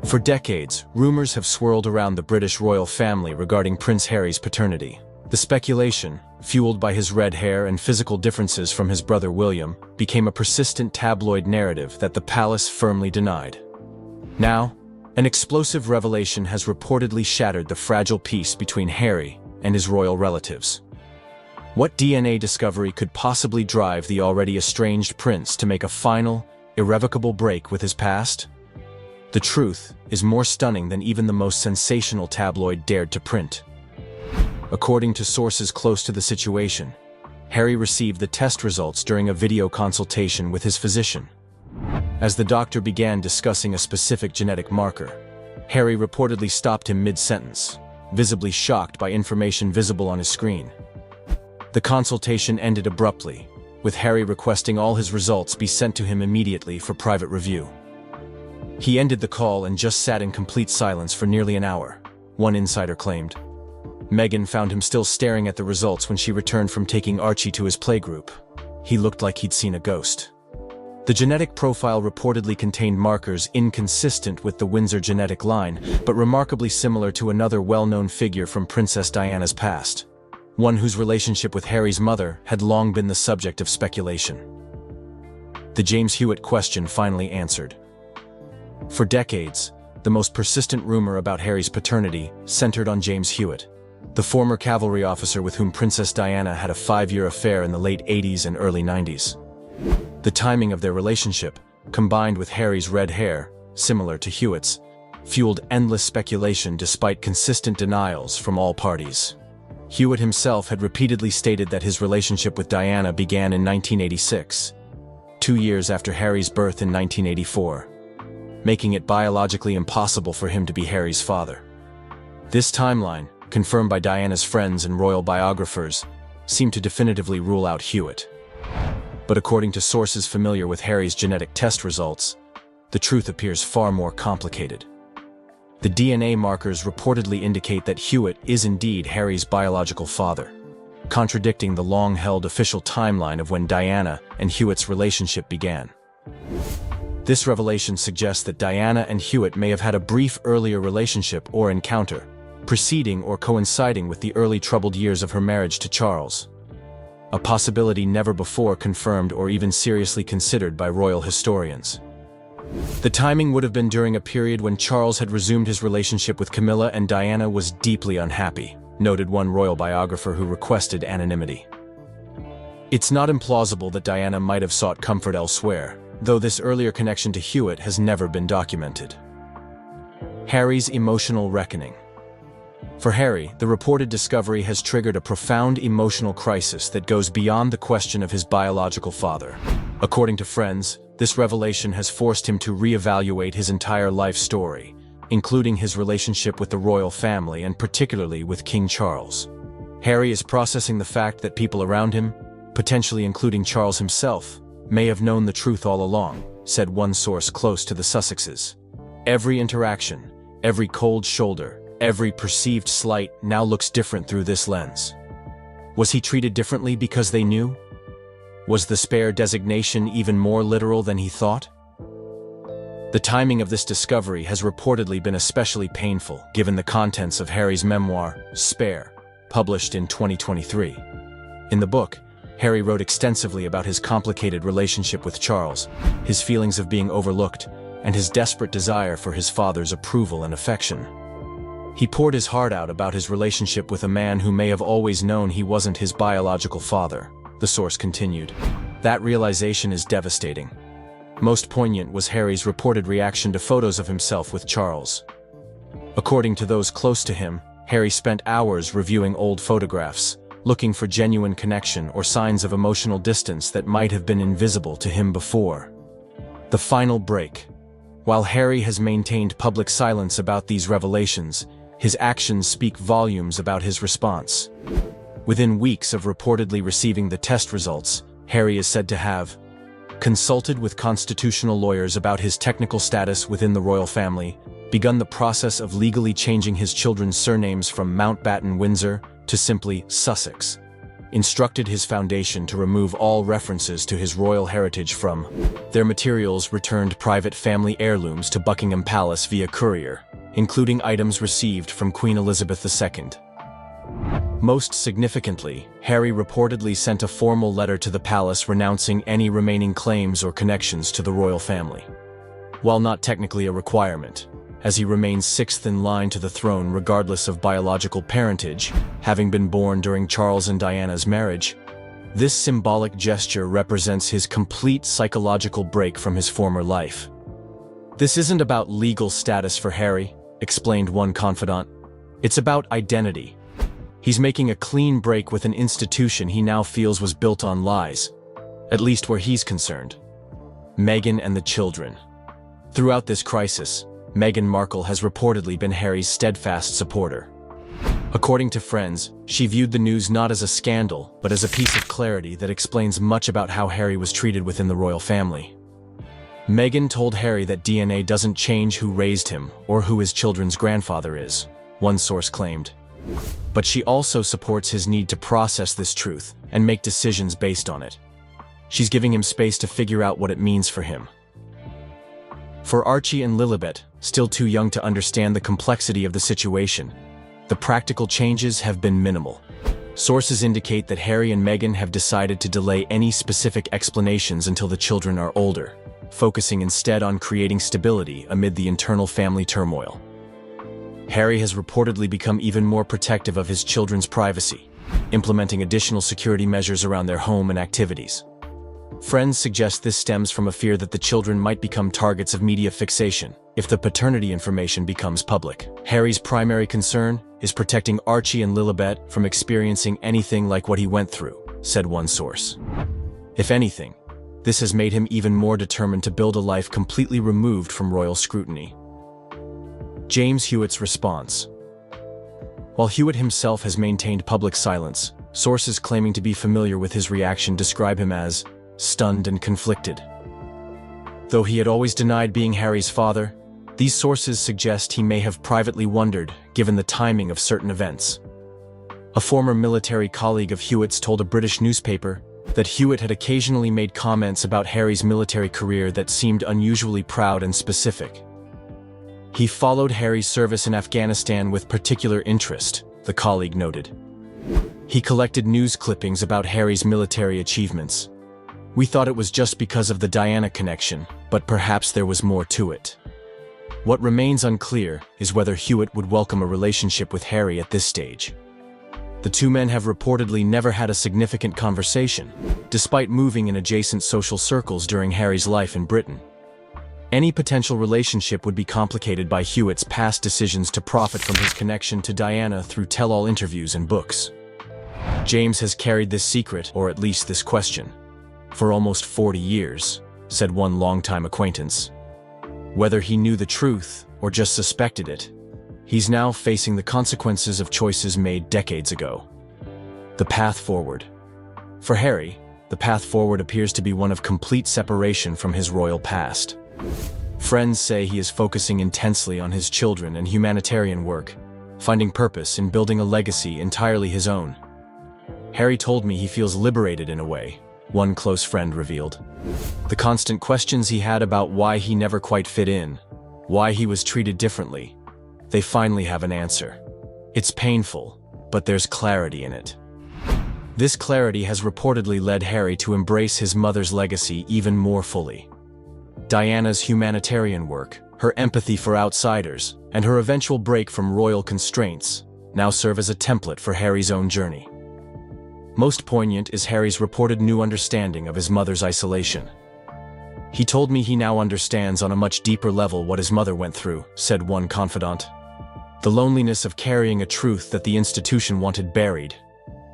For decades, rumors have swirled around the British royal family regarding Prince Harry's paternity. The speculation, fueled by his red hair and physical differences from his brother William, became a persistent tabloid narrative that the palace firmly denied. Now, an explosive revelation has reportedly shattered the fragile peace between Harry and his royal relatives. What DNA discovery could possibly drive the already estranged prince to make a final, irrevocable break with his past? The truth is more stunning than even the most sensational tabloid dared to print. According to sources close to the situation, Harry received the test results during a video consultation with his physician. As the doctor began discussing a specific genetic marker, Harry reportedly stopped him mid-sentence, visibly shocked by information visible on his screen. The consultation ended abruptly, with Harry requesting all his results be sent to him immediately for private review. He ended the call and just sat in complete silence for nearly an hour, one insider claimed. Meghan found him still staring at the results when she returned from taking Archie to his playgroup. He looked like he'd seen a ghost. The genetic profile reportedly contained markers inconsistent with the Windsor genetic line, but remarkably similar to another well-known figure from Princess Diana's past, one whose relationship with Harry's mother had long been the subject of speculation. The James Hewitt question finally answered. For decades, the most persistent rumor about Harry's paternity centered on James Hewitt, the former cavalry officer with whom Princess Diana had a 5-year affair in the late 80s and early 90s. The timing of their relationship, combined with Harry's red hair, similar to Hewitt's, fueled endless speculation despite consistent denials from all parties. Hewitt himself had repeatedly stated that his relationship with Diana began in 1986, 2 years after Harry's birth in 1984, making it biologically impossible for him to be Harry's father. This timeline, confirmed by Diana's friends and royal biographers, seemed to definitively rule out Hewitt. But according to sources familiar with Harry's genetic test results, the truth appears far more complicated. The DNA markers reportedly indicate that Hewitt is indeed Harry's biological father, contradicting the long-held official timeline of when Diana and Hewitt's relationship began. This revelation suggests that Diana and Hewitt may have had a brief earlier relationship or encounter, preceding or coinciding with the early troubled years of her marriage to Charles, a possibility never before confirmed or even seriously considered by royal historians. The timing would have been during a period when Charles had resumed his relationship with Camilla and Diana was deeply unhappy, noted one royal biographer who requested anonymity. It's not implausible that Diana might have sought comfort elsewhere, though this earlier connection to Hewitt has never been documented. Harry's emotional reckoning. For Harry, the reported discovery has triggered a profound emotional crisis that goes beyond the question of his biological father. According to friends, this revelation has forced him to reevaluate his entire life story, including his relationship with the royal family and particularly with King Charles. Harry is processing the fact that people around him, potentially including Charles himself, may have known the truth all along, said one source close to the Sussexes. Every interaction, every cold shoulder, every perceived slight now looks different through this lens. Was he treated differently because they knew? Was the spare designation even more literal than he thought? The timing of this discovery has reportedly been especially painful given the contents of Harry's memoir, Spare, published in 2023. In the book, Harry wrote extensively about his complicated relationship with Charles, his feelings of being overlooked, and his desperate desire for his father's approval and affection. He poured his heart out about his relationship with a man who may have always known he wasn't his biological father, the source continued. That realization is devastating. Most poignant was Harry's reported reaction to photos of himself with Charles. According to those close to him, Harry spent hours reviewing old photographs, looking for genuine connection or signs of emotional distance that might have been invisible to him before. The final break. While Harry has maintained public silence about these revelations, his actions speak volumes about his response. Within weeks of reportedly receiving the test results, Harry is said to have consulted with constitutional lawyers about his technical status within the royal family, begun the process of legally changing his children's surnames from Mountbatten-Windsor to simply Sussex, instructed his foundation to remove all references to his royal heritage from their materials, returned private family heirlooms to Buckingham Palace via courier, including items received from Queen Elizabeth II. Most significantly, Harry reportedly sent a formal letter to the palace renouncing any remaining claims or connections to the royal family. While not technically a requirement, as he remains sixth in line to the throne regardless of biological parentage, having been born during Charles and Diana's marriage, this symbolic gesture represents his complete psychological break from his former life. This isn't about legal status for Harry, explained one confidant. It's about identity. He's making a clean break with an institution he now feels was built on lies, at least where he's concerned. Meghan and the children. Throughout this crisis, Meghan Markle has reportedly been Harry's steadfast supporter. According to friends, she viewed the news not as a scandal, but as a piece of clarity that explains much about how Harry was treated within the royal family. Meghan told Harry that DNA doesn't change who raised him or who his children's grandfather is, one source claimed. But she also supports his need to process this truth and make decisions based on it. She's giving him space to figure out what it means for him. For Archie and Lilibet, still too young to understand the complexity of the situation, the practical changes have been minimal. Sources indicate that Harry and Meghan have decided to delay any specific explanations until the children are older, focusing instead on creating stability amid the internal family turmoil. Harry has reportedly become even more protective of his children's privacy, implementing additional security measures around their home and activities. Friends suggest this stems from a fear that the children might become targets of media fixation if the paternity information becomes public. Harry's primary concern is protecting Archie and Lilibet from experiencing anything like what he went through, said one source. If anything, this has made him even more determined to build a life completely removed from royal scrutiny. James Hewitt's response. While Hewitt himself has maintained public silence, sources claiming to be familiar with his reaction describe him as stunned and conflicted. Though he had always denied being Harry's father, these sources suggest he may have privately wondered, given the timing of certain events. A former military colleague of Hewitt's told a British newspaper that Hewitt had occasionally made comments about Harry's military career that seemed unusually proud and specific. He followed Harry's service in Afghanistan with particular interest, the colleague noted. He collected news clippings about Harry's military achievements. We thought it was just because of the Diana connection, but perhaps there was more to it. What remains unclear is whether Hewitt would welcome a relationship with Harry at this stage. The two men have reportedly never had a significant conversation, despite moving in adjacent social circles during Harry's life in Britain. Any potential relationship would be complicated by Hewitt's past decisions to profit from his connection to Diana through tell-all interviews and books. James has carried this secret, or at least this question, for almost 40 years, said one longtime acquaintance. Whether he knew the truth or just suspected it, he's now facing the consequences of choices made decades ago. The path forward. For Harry, the path forward appears to be one of complete separation from his royal past. Friends say he is focusing intensely on his children and humanitarian work, finding purpose in building a legacy entirely his own. Harry told me he feels liberated in a way, one close friend revealed. The constant questions he had about why he never quite fit in, why he was treated differently, they finally have an answer. It's painful, but there's clarity in it. This clarity has reportedly led Harry to embrace his mother's legacy even more fully. Diana's humanitarian work, her empathy for outsiders, and her eventual break from royal constraints now serve as a template for Harry's own journey. Most poignant is Harry's reported new understanding of his mother's isolation. He told me he now understands on a much deeper level what his mother went through, said one confidant. The loneliness of carrying a truth that the institution wanted buried.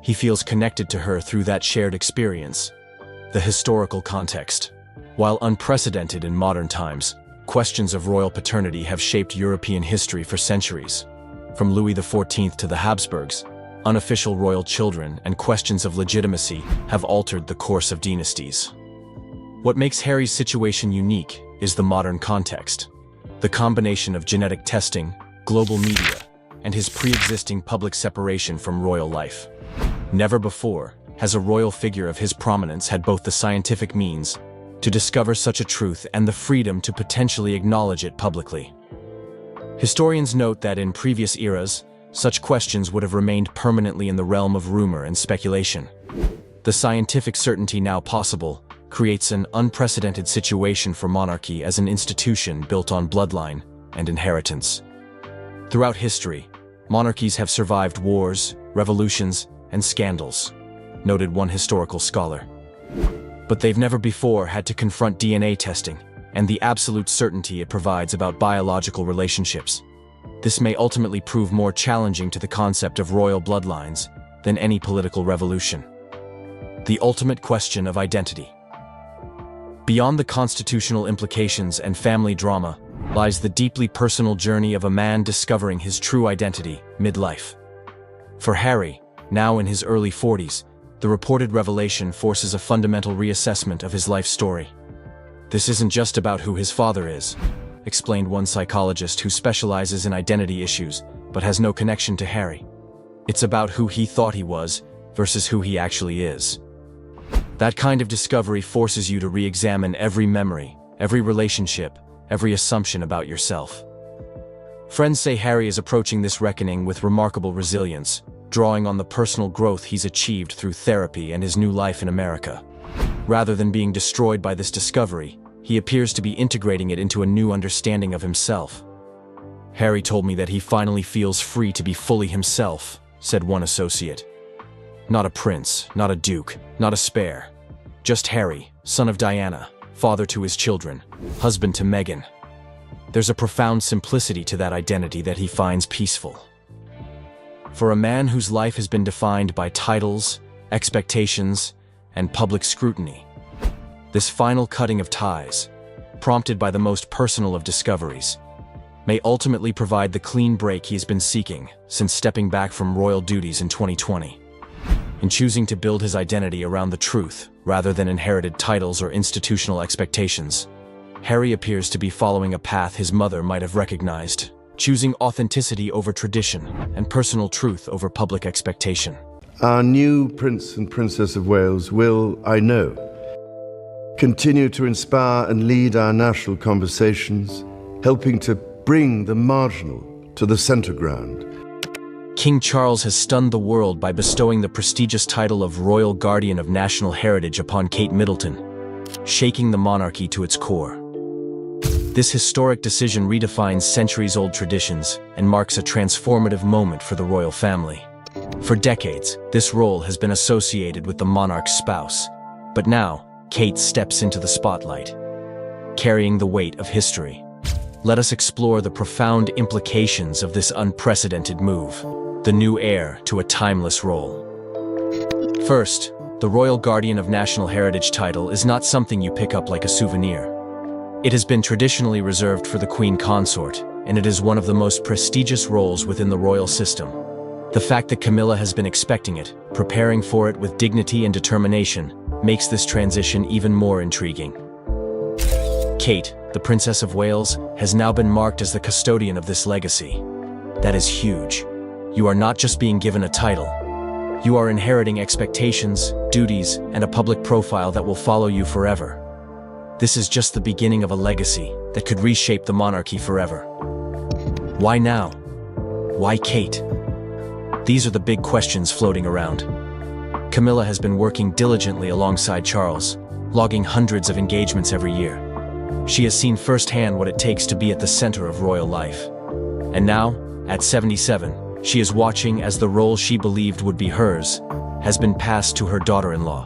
He feels connected to her through that shared experience. The historical context. While unprecedented in modern times, questions of royal paternity have shaped European history for centuries. From Louis XIV to the Habsburgs, unofficial royal children and questions of legitimacy have altered the course of dynasties. What makes Harry's situation unique is the modern context. The combination of genetic testing, global media, and his pre-existing public separation from royal life. Never before has a royal figure of his prominence had both the scientific means to discover such a truth and the freedom to potentially acknowledge it publicly. Historians note that in previous eras, such questions would have remained permanently in the realm of rumor and speculation. The scientific certainty now possible creates an unprecedented situation for monarchy as an institution built on bloodline and inheritance. Throughout history, monarchies have survived wars, revolutions, and scandals, noted one historical scholar. But they've never before had to confront DNA testing and the absolute certainty it provides about biological relationships. This may ultimately prove more challenging to the concept of royal bloodlines than any political revolution. The ultimate question of identity. Beyond the constitutional implications and family drama lies the deeply personal journey of a man discovering his true identity midlife. For Harry, now in his early 40s, the reported revelation forces a fundamental reassessment of his life story. This isn't just about who his father is, explained one psychologist who specializes in identity issues but has no connection to Harry. It's about who he thought he was versus who he actually is. That kind of discovery forces you to re-examine every memory, every relationship, every assumption about yourself. Friends say Harry is approaching this reckoning with remarkable resilience, drawing on the personal growth he's achieved through therapy and his new life in America. Rather than being destroyed by this discovery, he appears to be integrating it into a new understanding of himself. Harry told me that he finally feels free to be fully himself, said one associate. Not a prince, not a duke, not a spare. Just Harry, son of Diana, father to his children, husband to Meghan. There's a profound simplicity to that identity that he finds peaceful. For a man whose life has been defined by titles, expectations, and public scrutiny, this final cutting of ties, prompted by the most personal of discoveries, may ultimately provide the clean break he has been seeking since stepping back from royal duties in 2020. In choosing to build his identity around the truth rather than inherited titles or institutional expectations, Harry appears to be following a path his mother might have recognized, choosing authenticity over tradition and personal truth over public expectation. Our new Prince and Princess of Wales will, I know, continue to inspire and lead our national conversations, helping to bring the marginal to the center ground. King Charles has stunned the world by bestowing the prestigious title of Royal Guardian of National Heritage upon Kate Middleton, shaking the monarchy to its core. This historic decision redefines centuries-old traditions and marks a transformative moment for the royal family. For decades, this role has been associated with the monarch's spouse, but now, Kate steps into the spotlight, carrying the weight of history. Let us explore the profound implications of this unprecedented move, the new heir to a timeless role. First, the Royal Guardian of National Heritage title is not something you pick up like a souvenir. It has been traditionally reserved for the Queen Consort, and it is one of the most prestigious roles within the royal system. The fact that Camilla has been expecting it, preparing for it with dignity and determination, makes this transition even more intriguing. Kate, the Princess of Wales, has now been marked as the custodian of this legacy. That is huge. You are not just being given a title. You are inheriting expectations, duties, and a public profile that will follow you forever. This is just the beginning of a legacy that could reshape the monarchy forever. Why now? Why Kate? These are the big questions floating around. Camilla has been working diligently alongside Charles, logging hundreds of engagements every year. She has seen firsthand what it takes to be at the center of royal life. And now, at 77, she is watching as the role she believed would be hers has been passed to her daughter-in-law.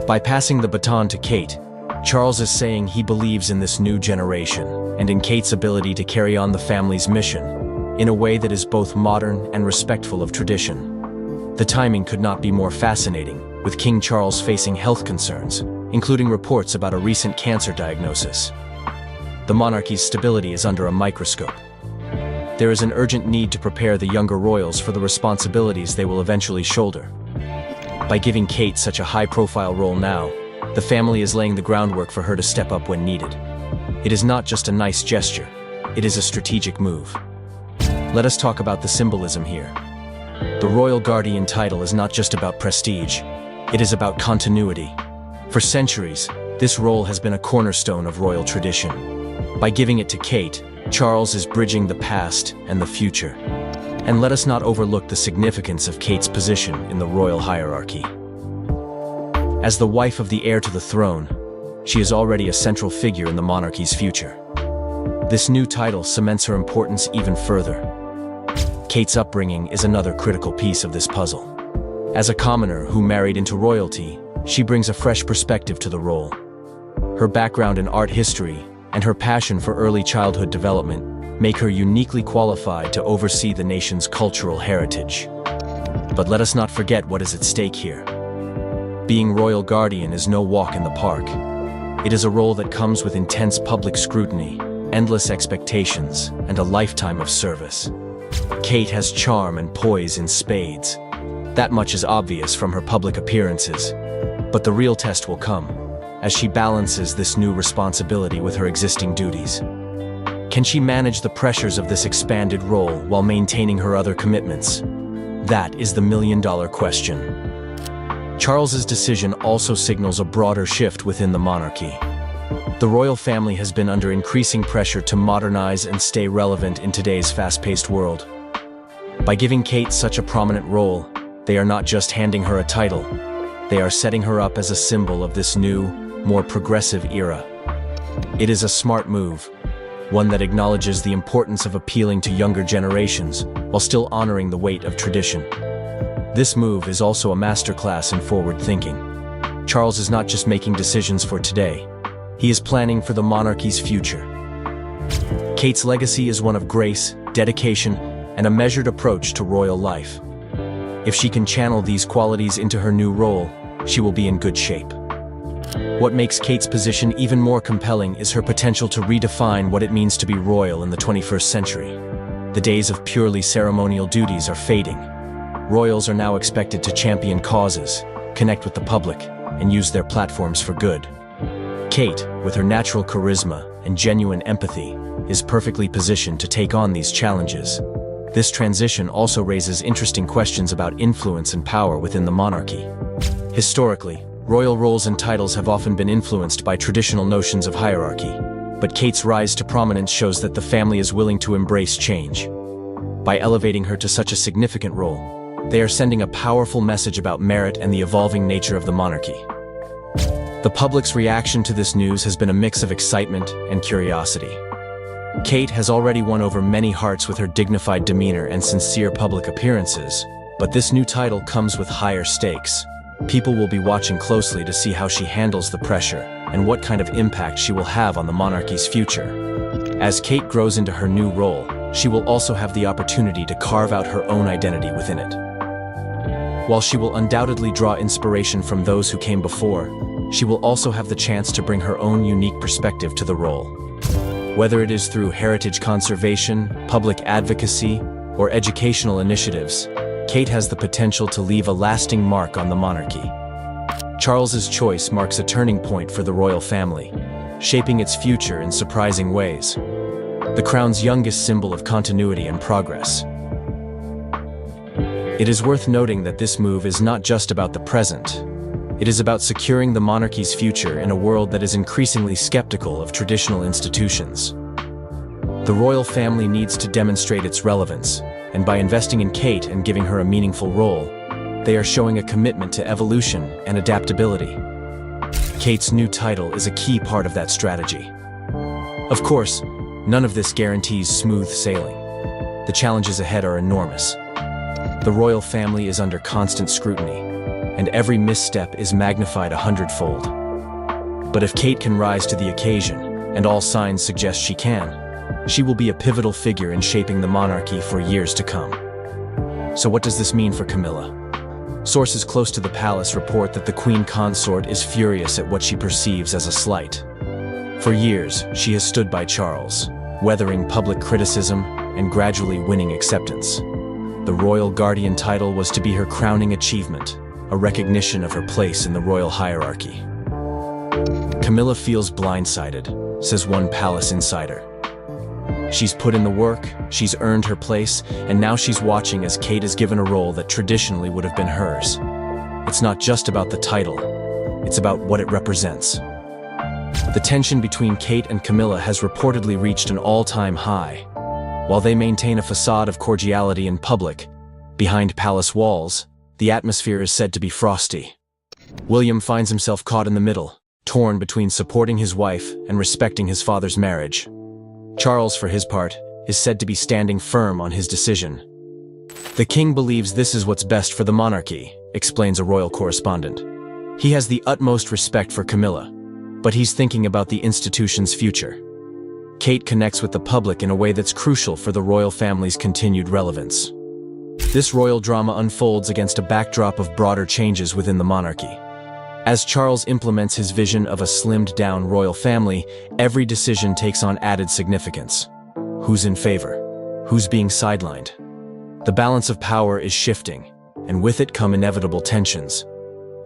By passing the baton to Kate, Charles is saying he believes in this new generation and in Kate's ability to carry on the family's mission in a way that is both modern and respectful of tradition. The timing could not be more fascinating, with King Charles facing health concerns, including reports about a recent cancer diagnosis. The monarchy's stability is under a microscope. There is an urgent need to prepare the younger royals for the responsibilities they will eventually shoulder. By giving Kate such a high-profile role now, the family is laying the groundwork for her to step up when needed. It is not just a nice gesture, it is a strategic move. Let us talk about the symbolism here. The Royal Guardian title is not just about prestige, it is about continuity. For centuries, this role has been a cornerstone of royal tradition. By giving it to Kate, Charles is bridging the past and the future. And let us not overlook the significance of Kate's position in the royal hierarchy. As the wife of the heir to the throne, she is already a central figure in the monarchy's future. This new title cements her importance even further. Kate's upbringing is another critical piece of this puzzle. As a commoner who married into royalty, she brings a fresh perspective to the role. Her background in art history and her passion for early childhood development make her uniquely qualified to oversee the nation's cultural heritage. But let us not forget what is at stake here. Being royal guardian is no walk in the park. It is a role that comes with intense public scrutiny, endless expectations, and a lifetime of service. Kate has charm and poise in spades. That much is obvious from her public appearances. But the real test will come, as she balances this new responsibility with her existing duties. Can she manage the pressures of this expanded role while maintaining her other commitments? That is the million-dollar question. Charles's decision also signals a broader shift within the monarchy. The royal family has been under increasing pressure to modernize and stay relevant in today's fast-paced world. By giving Kate such a prominent role, they are not just handing her a title, they are setting her up as a symbol of this new, more progressive era. It is a smart move, one that acknowledges the importance of appealing to younger generations while still honoring the weight of tradition. This move is also a masterclass in forward thinking. Charles is not just making decisions for today, he is planning for the monarchy's future. Kate's legacy is one of grace, dedication, and a measured approach to royal life. If she can channel these qualities into her new role, she will be in good shape. What makes Kate's position even more compelling is her potential to redefine what it means to be royal in the 21st century. The days of purely ceremonial duties are fading. Royals are now expected to champion causes, connect with the public, and use their platforms for good. Kate, with her natural charisma and genuine empathy, is perfectly positioned to take on these challenges. This transition also raises interesting questions about influence and power within the monarchy. Historically, royal roles and titles have often been influenced by traditional notions of hierarchy, but Kate's rise to prominence shows that the family is willing to embrace change. By elevating her to such a significant role, they are sending a powerful message about merit and the evolving nature of the monarchy. The public's reaction to this news has been a mix of excitement and curiosity. Kate has already won over many hearts with her dignified demeanor and sincere public appearances, but this new title comes with higher stakes. People will be watching closely to see how she handles the pressure and what kind of impact she will have on the monarchy's future. As Kate grows into her new role, she will also have the opportunity to carve out her own identity within it. While she will undoubtedly draw inspiration from those who came before, she will also have the chance to bring her own unique perspective to the role. Whether it is through heritage conservation, public advocacy, or educational initiatives, Kate has the potential to leave a lasting mark on the monarchy. Charles's choice marks a turning point for the royal family, shaping its future in surprising ways. The crown's youngest symbol of continuity and progress. It is worth noting that this move is not just about the present. It is about securing the monarchy's future in a world that is increasingly skeptical of traditional institutions. The royal family needs to demonstrate its relevance, and by investing in Kate and giving her a meaningful role, they are showing a commitment to evolution and adaptability. Kate's new title is a key part of that strategy. Of course, none of this guarantees smooth sailing. The challenges ahead are enormous. The royal family is under constant scrutiny, and every misstep is magnified 100-fold. But if Kate can rise to the occasion, and all signs suggest she can, she will be a pivotal figure in shaping the monarchy for years to come. So what does this mean for Camilla? Sources close to the palace report that the queen consort is furious at what she perceives as a slight. For years, she has stood by Charles, weathering public criticism and gradually winning acceptance. The royal guardian title was to be her crowning achievement, a recognition of her place in the royal hierarchy. Camilla feels blindsided, says one palace insider. She's put in the work, she's earned her place, and now she's watching as Kate is given a role that traditionally would have been hers. It's not just about the title, it's about what it represents. The tension between Kate and Camilla has reportedly reached an all-time high. While they maintain a facade of cordiality in public, behind palace walls, the atmosphere is said to be frosty. William finds himself caught in the middle, torn between supporting his wife and respecting his father's marriage. Charles, for his part, is said to be standing firm on his decision. The king believes this is what's best for the monarchy, explains a royal correspondent. He has the utmost respect for Camilla, but he's thinking about the institution's future. Kate connects with the public in a way that's crucial for the royal family's continued relevance. This royal drama unfolds against a backdrop of broader changes within the monarchy. As Charles implements his vision of a slimmed-down royal family, every decision takes on added significance. Who's in favor? Who's being sidelined? The balance of power is shifting, and with it come inevitable tensions.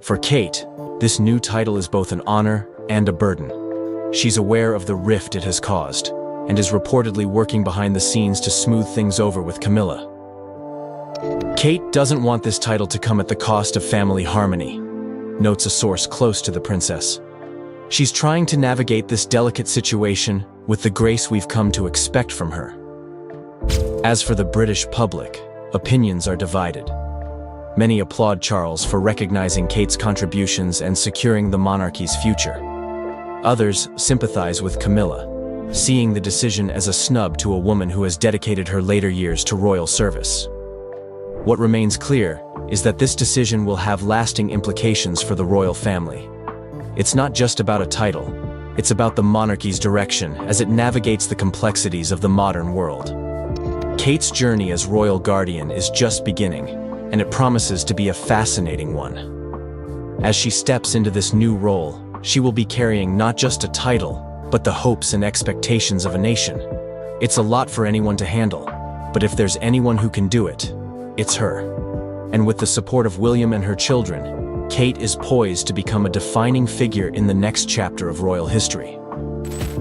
For Kate, this new title is both an honor and a burden. She's aware of the rift it has caused, and is reportedly working behind the scenes to smooth things over with Camilla. Kate doesn't want this title to come at the cost of family harmony, notes a source close to the princess. She's trying to navigate this delicate situation with the grace we've come to expect from her. As for the British public, opinions are divided. Many applaud Charles for recognizing Kate's contributions and securing the monarchy's future. Others sympathize with Camilla, seeing the decision as a snub to a woman who has dedicated her later years to royal service. What remains clear is that this decision will have lasting implications for the royal family. It's not just about a title, it's about the monarchy's direction as it navigates the complexities of the modern world. Kate's journey as royal guardian is just beginning, and it promises to be a fascinating one. As she steps into this new role, she will be carrying not just a title, but the hopes and expectations of a nation. It's a lot for anyone to handle, but if there's anyone who can do it, it's her. And with the support of William and her children, Kate is poised to become a defining figure in the next chapter of royal history.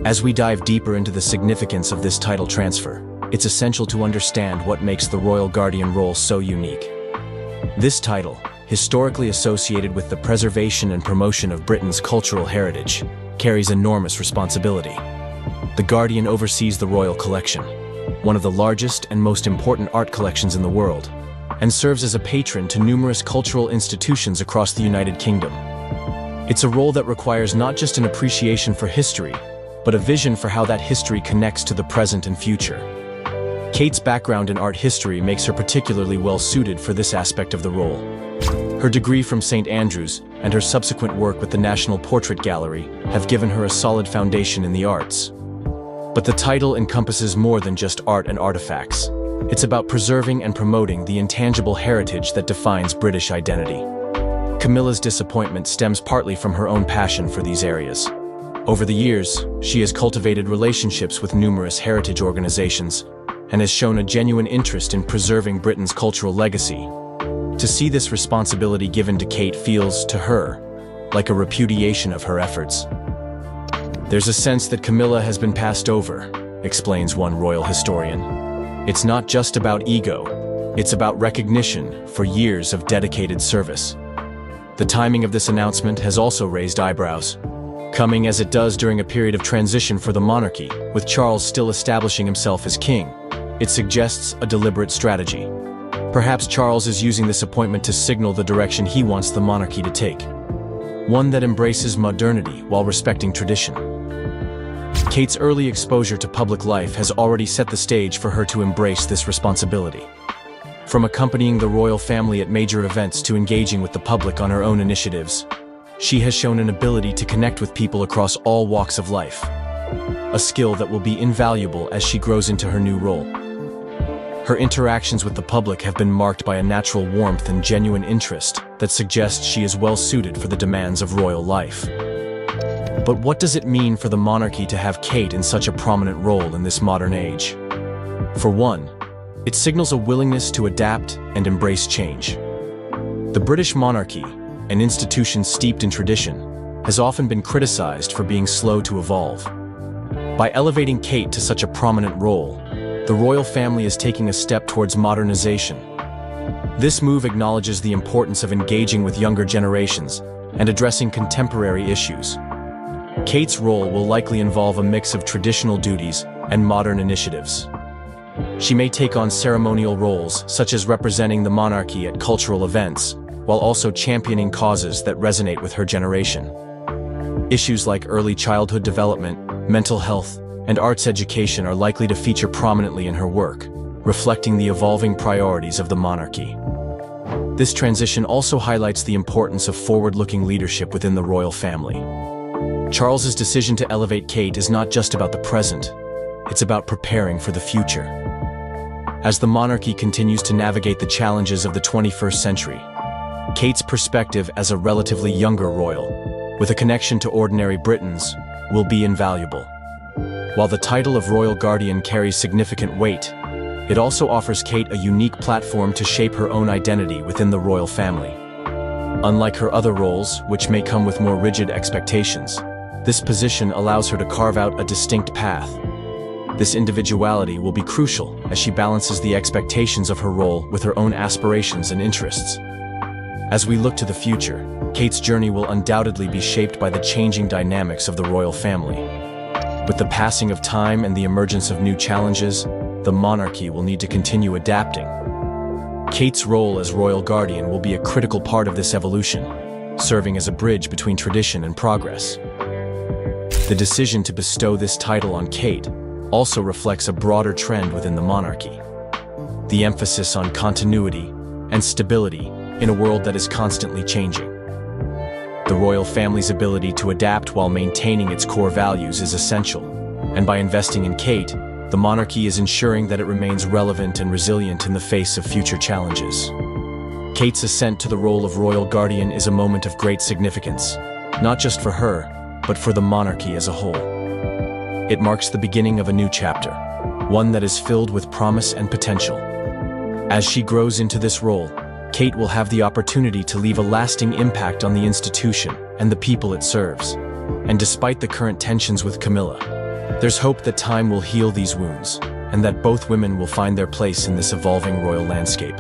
As we dive deeper into the significance of this title transfer, it's essential to understand what makes the royal guardian role so unique. This title, historically associated with the preservation and promotion of Britain's cultural heritage, carries enormous responsibility. The Guardian oversees the Royal Collection, one of the largest and most important art collections in the world, and serves as a patron to numerous cultural institutions across the United Kingdom. It's a role that requires not just an appreciation for history, but a vision for how that history connects to the present and future. Kate's background in art history makes her particularly well-suited for this aspect of the role. Her degree from St. Andrews and her subsequent work with the National Portrait Gallery have given her a solid foundation in the arts. But the title encompasses more than just art and artifacts. It's about preserving and promoting the intangible heritage that defines British identity. Camilla's disappointment stems partly from her own passion for these areas. Over the years, she has cultivated relationships with numerous heritage organizations and has shown a genuine interest in preserving Britain's cultural legacy. To see this responsibility given to Kate feels, to her, like a repudiation of her efforts. There's a sense that Camilla has been passed over, explains one royal historian. It's not just about ego, it's about recognition for years of dedicated service. The timing of this announcement has also raised eyebrows, coming as it does during a period of transition for the monarchy, with Charles still establishing himself as king. It suggests a deliberate strategy. Perhaps Charles is using this appointment to signal the direction he wants the monarchy to take, one that embraces modernity while respecting tradition. Kate's early exposure to public life has already set the stage for her to embrace this responsibility. From accompanying the royal family at major events to engaging with the public on her own initiatives, she has shown an ability to connect with people across all walks of life, a skill that will be invaluable as she grows into her new role. Her interactions with the public have been marked by a natural warmth and genuine interest that suggests she is well suited for the demands of royal life. But what does it mean for the monarchy to have Kate in such a prominent role in this modern age? For one, it signals a willingness to adapt and embrace change. The British monarchy, an institution steeped in tradition, has often been criticized for being slow to evolve. By elevating Kate to such a prominent role, the royal family is taking a step towards modernization. This move acknowledges the importance of engaging with younger generations and addressing contemporary issues. Kate's role will likely involve a mix of traditional duties and modern initiatives. She may take on ceremonial roles, such as representing the monarchy at cultural events, while also championing causes that resonate with her generation. Issues like early childhood development, mental health, and arts education are likely to feature prominently in her work, reflecting the evolving priorities of the monarchy. This transition also highlights the importance of forward-looking leadership within the royal family. Charles's decision to elevate Kate is not just about the present, it's about preparing for the future. As the monarchy continues to navigate the challenges of the 21st century, Kate's perspective as a relatively younger royal, with a connection to ordinary Britons, will be invaluable. While the title of Royal Guardian carries significant weight, it also offers Kate a unique platform to shape her own identity within the royal family. Unlike her other roles, which may come with more rigid expectations, this position allows her to carve out a distinct path. This individuality will be crucial as she balances the expectations of her role with her own aspirations and interests. As we look to the future, Kate's journey will undoubtedly be shaped by the changing dynamics of the royal family. With the passing of time and the emergence of new challenges, the monarchy will need to continue adapting. Kate's role as royal guardian will be a critical part of this evolution, serving as a bridge between tradition and progress. The decision to bestow this title on Kate also reflects a broader trend within the monarchy. The emphasis on continuity and stability in a world that is constantly changing. The royal family's ability to adapt while maintaining its core values is essential, and by investing in Kate, the monarchy is ensuring that it remains relevant and resilient in the face of future challenges. Kate's ascent to the role of royal guardian is a moment of great significance, not just for her, but for the monarchy as a whole. It marks the beginning of a new chapter, one that is filled with promise and potential. As she grows into this role, Kate will have the opportunity to leave a lasting impact on the institution and the people it serves. And despite the current tensions with Camilla, there's hope that time will heal these wounds, and that both women will find their place in this evolving royal landscape.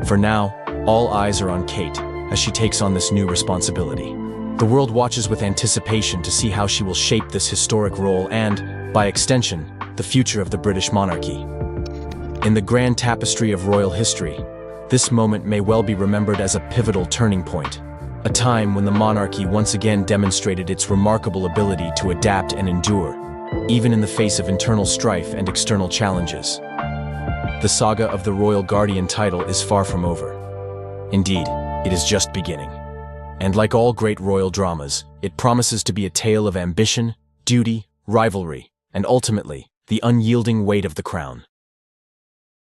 For now, all eyes are on Kate as she takes on this new responsibility. The world watches with anticipation to see how she will shape this historic role and, by extension, the future of the British monarchy. In the grand tapestry of royal history, this moment may well be remembered as a pivotal turning point, A time when the monarchy once again demonstrated its remarkable ability to adapt and endure, even in the face of internal strife and external challenges. The saga of the Royal Guardian title is far from over. Indeed, it is just beginning. And like all great royal dramas, it promises to be a tale of ambition, duty, rivalry, and ultimately, the unyielding weight of the crown.